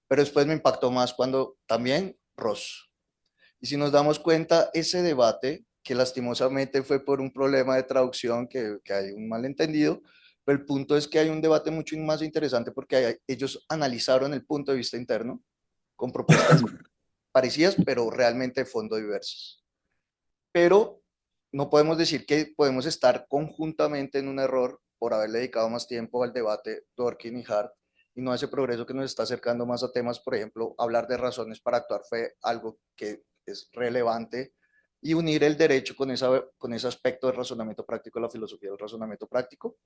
pero después me impactó más cuando también Ross. Y si nos damos cuenta, ese debate, que lastimosamente fue por un problema de traducción, que hay un malentendido, pero el punto es que hay un debate mucho más interesante porque ellos analizaron el punto de vista interno con propuestas parecidas, pero realmente de fondo diversas. Pero no podemos decir que podemos estar conjuntamente en un error por haberle dedicado más tiempo al debate Dworkin y Hart y no a ese progreso que nos está acercando más a temas. Por ejemplo, hablar de razones para actuar fue algo que es relevante, y unir el derecho con ese aspecto del razonamiento práctico, la filosofía del razonamiento práctico.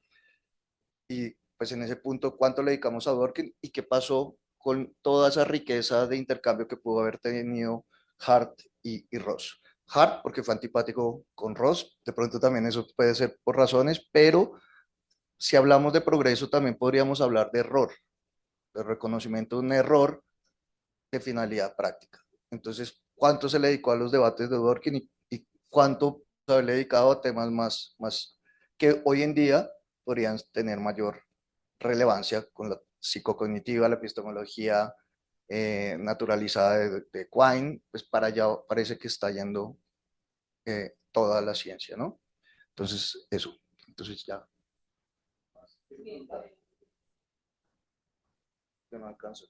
Y pues en ese punto, ¿cuánto le dedicamos a Dworkin y qué pasó con toda esa riqueza de intercambio que pudo haber tenido Hart y Ross? Hart porque fue antipático con Ross, de pronto también eso puede ser por razones, pero si hablamos de progreso también podríamos hablar de error, de reconocimiento de un error de finalidad práctica. Entonces, cuánto se le dedicó a los debates de Dworkin y cuánto se le ha dedicado a temas más que hoy en día podrían tener mayor relevancia con la psicocognitiva, la epistemología naturalizada de Quine, pues para allá parece que está yendo toda la ciencia, ¿no? Entonces, eso. Entonces ya. Yo no alcanzo.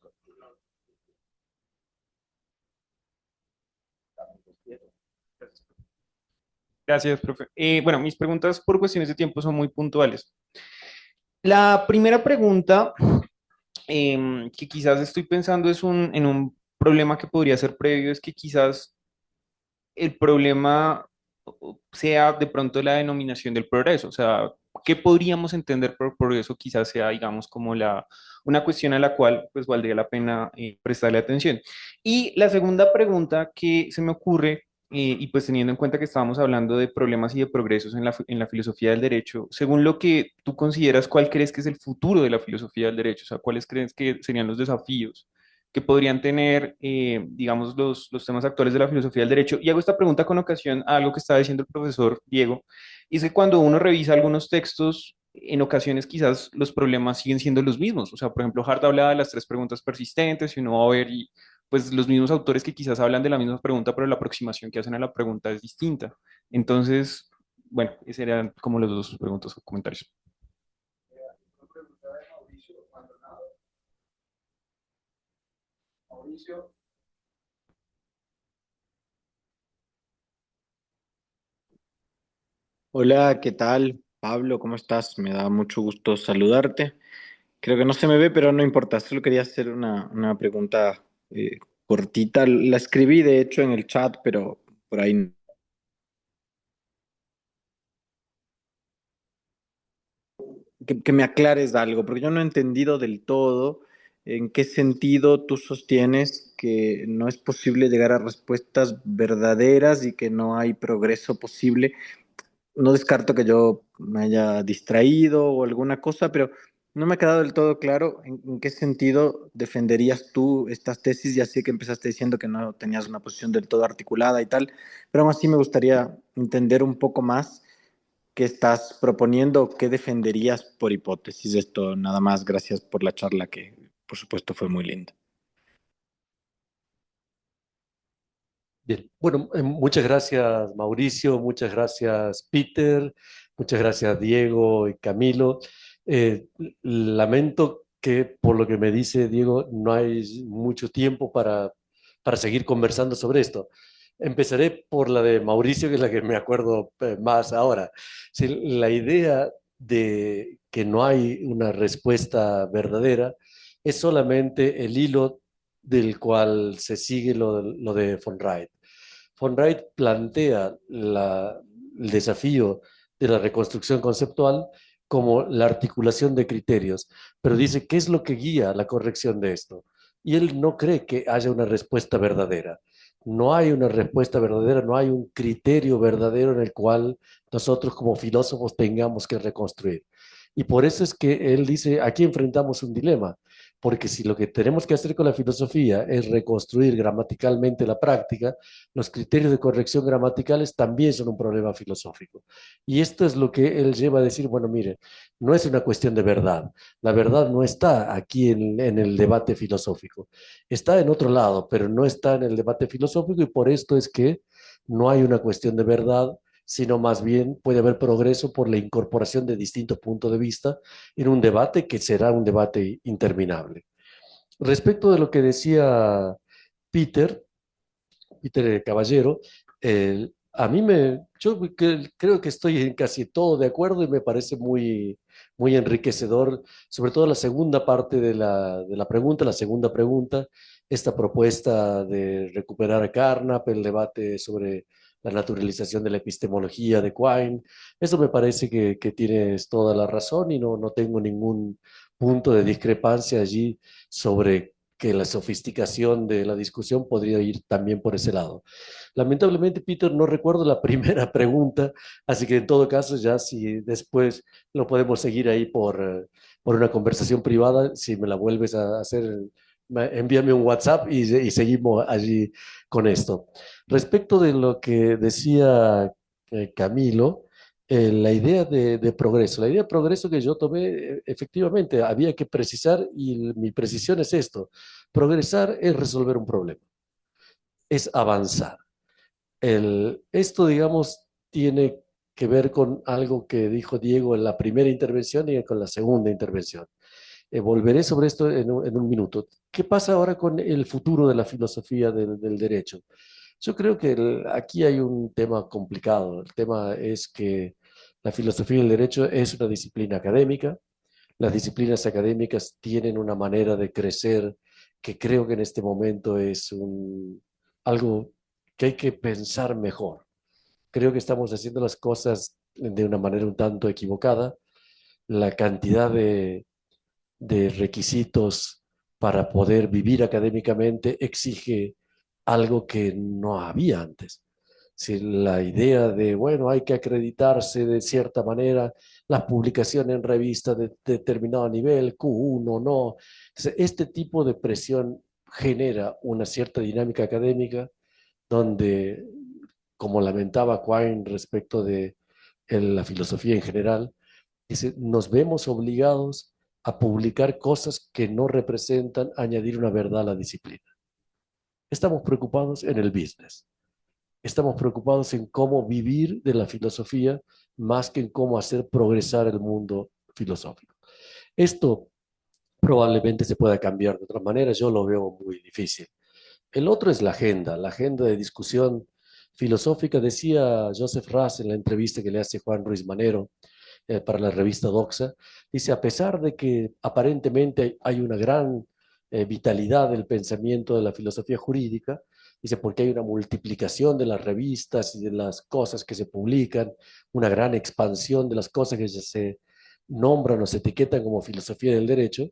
Gracias, profe. Bueno, mis preguntas por cuestiones de tiempo son muy puntuales. La primera pregunta que quizás estoy pensando en un problema que podría ser previo, es que quizás el problema sea de pronto la denominación del progreso. O sea, ¿qué podríamos entender por progreso? Quizás sea, digamos, como una cuestión a la cual pues valdría la pena prestarle atención. Y la segunda pregunta que se me ocurre, y pues teniendo en cuenta que estábamos hablando de problemas y de progresos en la filosofía del derecho, según lo que tú consideras, ¿cuál crees que es el futuro de la filosofía del derecho? O sea, ¿cuáles crees que serían los desafíos que podrían tener, digamos, los temas actuales de la filosofía del derecho? Y hago esta pregunta con ocasión a algo que estaba diciendo el profesor Diego, y es que cuando uno revisa algunos textos, en ocasiones quizás los problemas siguen siendo los mismos. O sea, por ejemplo, Hart hablaba de las tres preguntas persistentes, y uno va a ver, y pues los mismos autores que quizás hablan de la misma pregunta, pero la aproximación que hacen a la pregunta es distinta. Entonces, bueno, esos eran como los dos preguntas o comentarios. Mauricio. Hola, ¿qué tal? Pablo, ¿cómo estás? Me da mucho gusto saludarte. Creo que no se me ve, pero no importa. Solo quería hacer una pregunta cortita. La escribí, de hecho, en el chat, pero por ahí que me aclares algo, porque yo no he entendido del todo en qué sentido tú sostienes que no es posible llegar a respuestas verdaderas y que no hay progreso posible. No descarto que yo me haya distraído o alguna cosa, pero no me ha quedado del todo claro en qué sentido defenderías tú estas tesis. Ya sé que empezaste diciendo que no tenías una posición del todo articulada y tal, pero aún así me gustaría entender un poco más qué estás proponiendo, qué defenderías por hipótesis. Esto nada más, gracias por la charla que por supuesto fue muy linda. Bien, bueno, muchas gracias Mauricio, muchas gracias Peter, muchas gracias Diego y Camilo. Eh, Lamento que por lo que me dice Diego no hay mucho tiempo para seguir conversando sobre esto. Empezaré por la de Mauricio, que es la que me acuerdo más ahora. Sí, la idea de que no hay una respuesta verdadera es solamente el hilo del cual se sigue lo de von Wright. Von Wright plantea el desafío de la reconstrucción conceptual como la articulación de criterios, pero dice, ¿qué es lo que guía la corrección de esto? Y él no cree que haya una respuesta verdadera. No hay una respuesta verdadera, no hay un criterio verdadero en el cual nosotros como filósofos tengamos que reconstruir. Y por eso es que él dice, aquí enfrentamos un dilema, porque si lo que tenemos que hacer con la filosofía es reconstruir gramaticalmente la práctica, los criterios de corrección gramaticales también son un problema filosófico. Y esto es lo que él lleva a decir, bueno, mire, no es una cuestión de verdad. La verdad no está aquí en el debate filosófico. Está en otro lado, pero no está en el debate filosófico, y por esto es que no hay una cuestión de verdad, sino más bien puede haber progreso por la incorporación de distintos puntos de vista en un debate que será un debate interminable. Respecto de lo que decía Peter, Peter Caballero, a mí yo creo que estoy en casi todo de acuerdo y me parece muy enriquecedor, sobre todo la segunda parte de la pregunta, la segunda pregunta, esta propuesta de recuperar a Carnap, el debate sobre la naturalización de la epistemología de Quine. Eso me parece que tienes toda la razón y no tengo ningún punto de discrepancia allí sobre que la sofisticación de la discusión podría ir también por ese lado. Lamentablemente, Peter, no recuerdo la primera pregunta, así que en todo caso, ya si después lo podemos seguir ahí por una conversación privada, si me la vuelves a hacer, envíame un WhatsApp y seguimos allí con esto. Respecto de lo que decía Camilo, la idea de progreso, la idea de progreso que yo tomé, efectivamente, había que precisar y mi precisión es esto. Progresar es resolver un problema, es avanzar. Esto, digamos, tiene que ver con algo que dijo Diego en la primera intervención y con la segunda intervención. Volveré sobre esto en un minuto. ¿Qué pasa ahora con el futuro de la filosofía del derecho? Yo creo que aquí hay un tema complicado. El tema es que la filosofía del derecho es una disciplina académica. Las disciplinas académicas tienen una manera de crecer que creo que en este momento es algo que hay que pensar mejor. Creo que estamos haciendo las cosas de una manera un tanto equivocada. La cantidad de requisitos para poder vivir académicamente exige algo que no había antes. Si la idea de, bueno, hay que acreditarse de cierta manera, las publicaciones en revistas de determinado nivel, Q1, no. Entonces, este tipo de presión genera una cierta dinámica académica donde, como lamentaba Quine respecto de la filosofía en general, dice, nos vemos obligados a publicar cosas que no representan añadir una verdad a la disciplina. Estamos preocupados en el business. Estamos preocupados en cómo vivir de la filosofía más que en cómo hacer progresar el mundo filosófico. Esto probablemente se pueda cambiar de otra manera, yo lo veo muy difícil. El otro es la agenda de discusión filosófica. Decía Joseph Raz en la entrevista que le hace Juan Ruiz Manero para la revista Doxa, dice, a pesar de que aparentemente hay una gran vitalidad del pensamiento de la filosofía jurídica, dice, porque hay una multiplicación de las revistas y de las cosas que se publican, una gran expansión de las cosas que ya se nombran o se etiquetan como filosofía del derecho,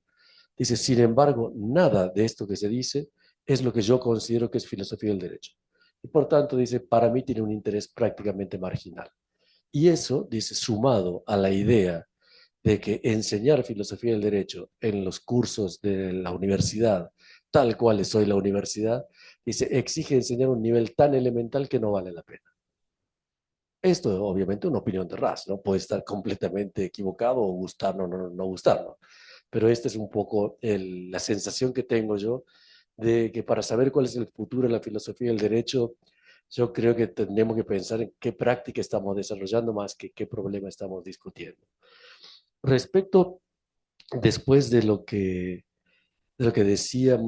dice, sin embargo, nada de esto que se dice es lo que yo considero que es filosofía del derecho. Y por tanto, dice, para mí tiene un interés prácticamente marginal. Y eso, dice, sumado a la idea de que enseñar filosofía del derecho en los cursos de la universidad, tal cual es hoy la universidad, dice, exige enseñar un nivel tan elemental que no vale la pena. Esto es obviamente una opinión de Raz, ¿no? Puede estar completamente equivocado o gustarnos o no gustarnos. Pero esta es un poco la sensación que tengo yo de que para saber cuál es el futuro de la filosofía del derecho, yo creo que tenemos que pensar en qué práctica estamos desarrollando más que qué problema estamos discutiendo. Respecto, después de lo que decía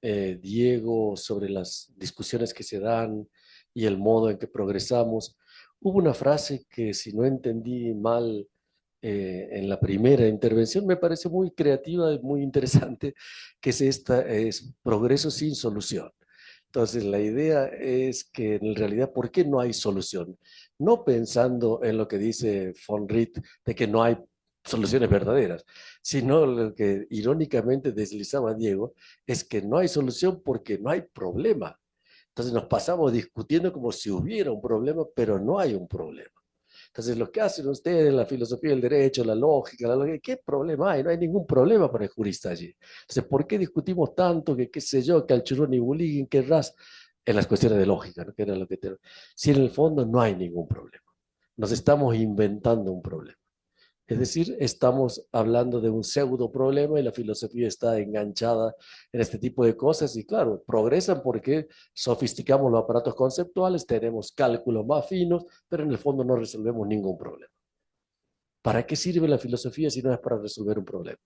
Diego sobre las discusiones que se dan y el modo en que progresamos, hubo una frase que, si no entendí mal en la primera intervención, me parece muy creativa y muy interesante, que es esta, es progreso sin solución. Entonces, la idea es que en realidad, ¿por qué no hay solución? No pensando en lo que dice von Ritt, de que no hay soluciones verdaderas, sino lo que irónicamente deslizaba Diego, es que no hay solución porque no hay problema. Entonces nos pasamos discutiendo como si hubiera un problema, pero no hay un problema. Entonces, lo que hacen ustedes, la filosofía del derecho, la lógica, ¿qué problema hay? No hay ningún problema para el jurista allí. Entonces, ¿por qué discutimos tanto que, qué sé yo, que al churro ni bullying, que ras, en las cuestiones de lógica, ¿no? Que era lo que si en el fondo no hay ningún problema. Nos estamos inventando un problema. Es decir, estamos hablando de un pseudo problema y la filosofía está enganchada en este tipo de cosas y claro, progresan porque sofisticamos los aparatos conceptuales, tenemos cálculos más finos, pero en el fondo no resolvemos ningún problema. ¿Para qué sirve la filosofía si no es para resolver un problema?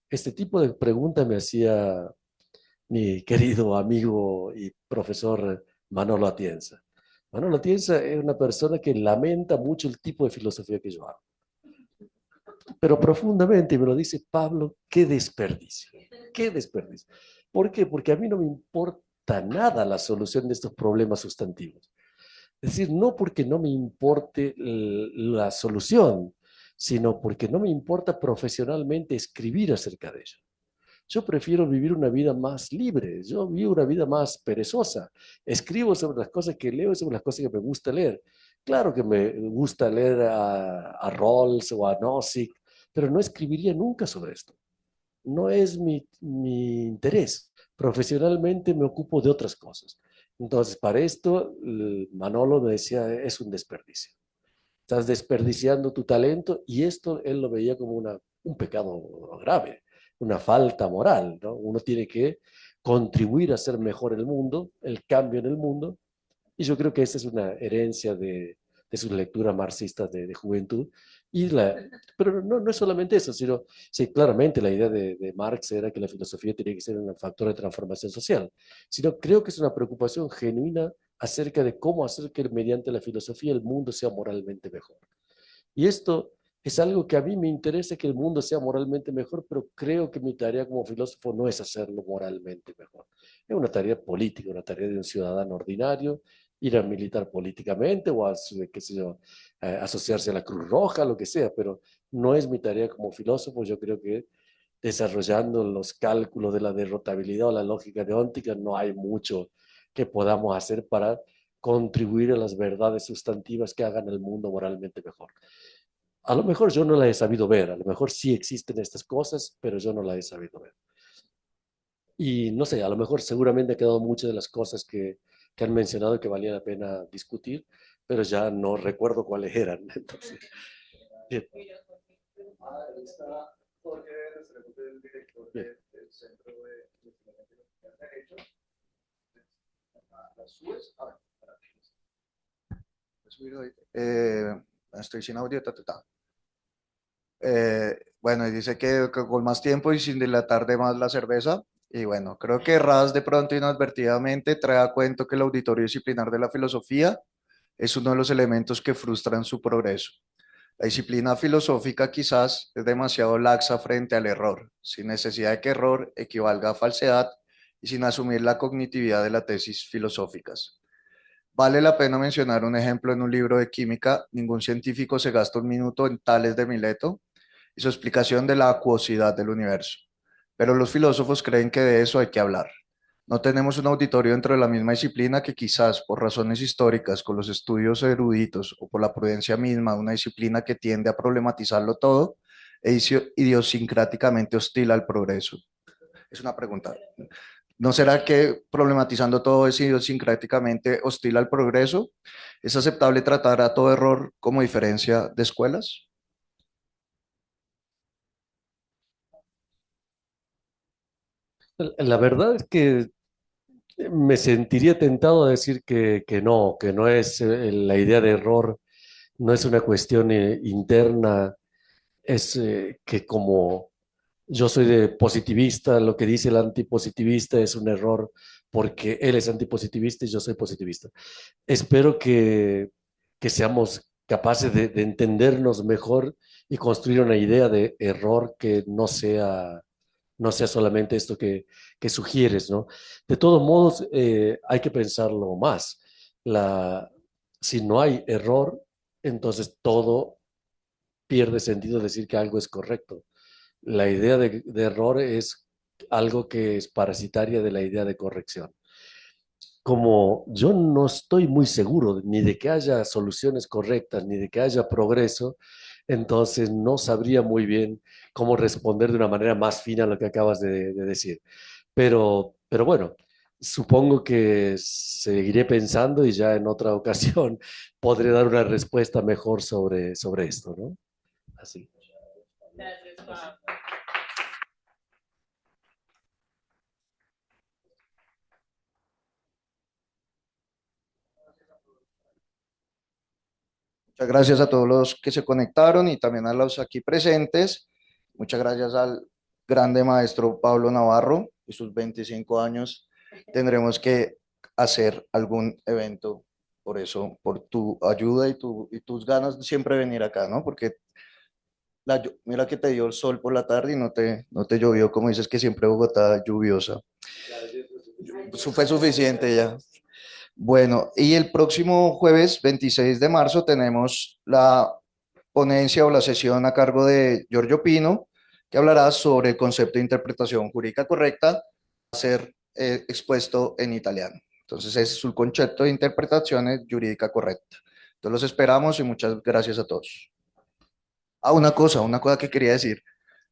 Este tipo de pregunta me hacía mi querido amigo y profesor Manolo Atienza. Manolo Atienza es una persona que lamenta mucho el tipo de filosofía que yo hago, pero profundamente, me lo dice Pablo, qué desperdicio, qué desperdicio. ¿Por qué? Porque a mí no me importa nada la solución de estos problemas sustantivos. Es decir, no porque no me importe la solución, sino porque no me importa profesionalmente escribir acerca de ello. Yo prefiero vivir una vida más libre, yo vivo una vida más perezosa. Escribo sobre las cosas que leo y sobre las cosas que me gusta leer. Claro que me gusta leer a Rawls o a Nozick, pero no escribiría nunca sobre esto. No es mi interés. Profesionalmente me ocupo de otras cosas. Entonces, para esto, Manolo me decía, es un desperdicio. Estás desperdiciando tu talento y esto él lo veía como un pecado grave, una falta moral, ¿no? Uno tiene que contribuir a hacer mejor el mundo, el cambio en el mundo, y yo creo que esa es una herencia de sus lecturas marxistas de juventud. Pero no es solamente eso, sino, sí, claramente la idea de Marx era que la filosofía tenía que ser un factor de transformación social, sino creo que es una preocupación genuina acerca de cómo hacer que mediante la filosofía el mundo sea moralmente mejor. Y esto es algo que a mí me interesa que el mundo sea moralmente mejor, pero creo que mi tarea como filósofo no es hacerlo moralmente mejor. Es una tarea política, una tarea de un ciudadano ordinario, ir a militar políticamente o a, qué sé yo, asociarse a la Cruz Roja, lo que sea, pero no es mi tarea como filósofo. Yo creo que desarrollando los cálculos de la derrotabilidad o la lógica deóntica no hay mucho que podamos hacer para contribuir a las verdades sustantivas que hagan el mundo moralmente mejor. A lo mejor yo no la he sabido ver, a lo mejor sí existen estas cosas, pero yo no la he sabido ver. Y no sé, a lo mejor seguramente ha quedado muchas de las cosas que han mencionado que valía la pena discutir, pero ya no recuerdo cuáles eran. Entonces, bien. Está Jorge Restrepo, el director Bien. del Centro de Investigación de Derecho. ¿Las subes? A ver, para subir hoy. Estoy sin audio, bueno, y dice que con más tiempo y sin dilatar de más la cerveza. Y bueno, creo que Raz de pronto inadvertidamente trae a cuento que el auditorio disciplinar de la filosofía es uno de los elementos que frustran su progreso. La disciplina filosófica quizás es demasiado laxa frente al error, sin necesidad de que error equivalga a falsedad y sin asumir la cognitividad de las tesis filosóficas. Vale la pena mencionar un ejemplo en un libro de química. Ningún científico se gasta un minuto en Tales de Mileto y su explicación de la acuosidad del universo. Pero los filósofos creen que de eso hay que hablar. No tenemos un auditorio dentro de la misma disciplina que quizás por razones históricas, con los estudios eruditos o por la prudencia misma de una disciplina que tiende a problematizarlo todo, e idiosincráticamente hostil al progreso. Es una pregunta. ¿No será que problematizando todo es idiosincráticamente hostil al progreso? ¿Es aceptable tratar a todo error como diferencia de escuelas? La verdad es que me sentiría tentado a decir que no es la idea de error, no es una cuestión interna, es que como yo soy de positivista, lo que dice el antipositivista es un error porque él es antipositivista y yo soy positivista. Espero que seamos capaces de entendernos mejor y construir una idea de error que no sea solamente esto que sugieres, ¿no? De todos modos, hay que pensarlo más. Si no hay error, entonces todo pierde sentido decir que algo es correcto. La idea de error es algo que es parasitaria de la idea de corrección. Como yo no estoy muy seguro ni de que haya soluciones correctas, ni de que haya progreso, entonces no sabría muy bien cómo responder de una manera más fina a lo que acabas de decir. Pero bueno, supongo que seguiré pensando y ya en otra ocasión podré dar una respuesta mejor sobre esto, ¿no? Así. Muchas gracias a todos los que se conectaron y también a los aquí presentes. Muchas gracias al grande maestro Pablo Navarro y sus 25 años. Tendremos que hacer algún evento por eso, por tu ayuda y tus ganas de siempre venir acá, ¿no? Porque mira que te dio el sol por la tarde y no te llovió, como dices que siempre Bogotá lluviosa. Eso fue suficiente ya. Bueno, y el próximo jueves 26 de marzo tenemos la ponencia o la sesión a cargo de Giorgio Pino, que hablará sobre el concepto de interpretación jurídica correcta, va a ser expuesto en italiano. Entonces, ese es el concepto de interpretación jurídica correcta. Entonces, los esperamos y muchas gracias a todos. Ah, una cosa que quería decir.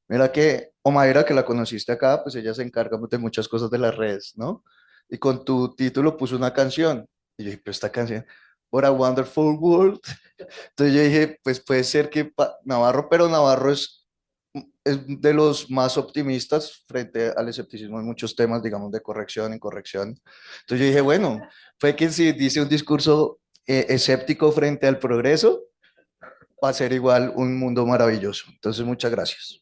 Mira que Omaira, que la conociste acá, pues ella se encarga de muchas cosas de las redes, ¿no? Y con tu título puso una canción. Y yo dije, pero esta canción, What a Wonderful World. Entonces yo dije, pues puede ser que Navarro, pero Navarro es de los más optimistas frente al escepticismo en muchos temas, digamos, de corrección, incorrección. Entonces yo dije, bueno, fue que si dice un discurso escéptico frente al progreso, va a ser igual un mundo maravilloso. Entonces, muchas gracias.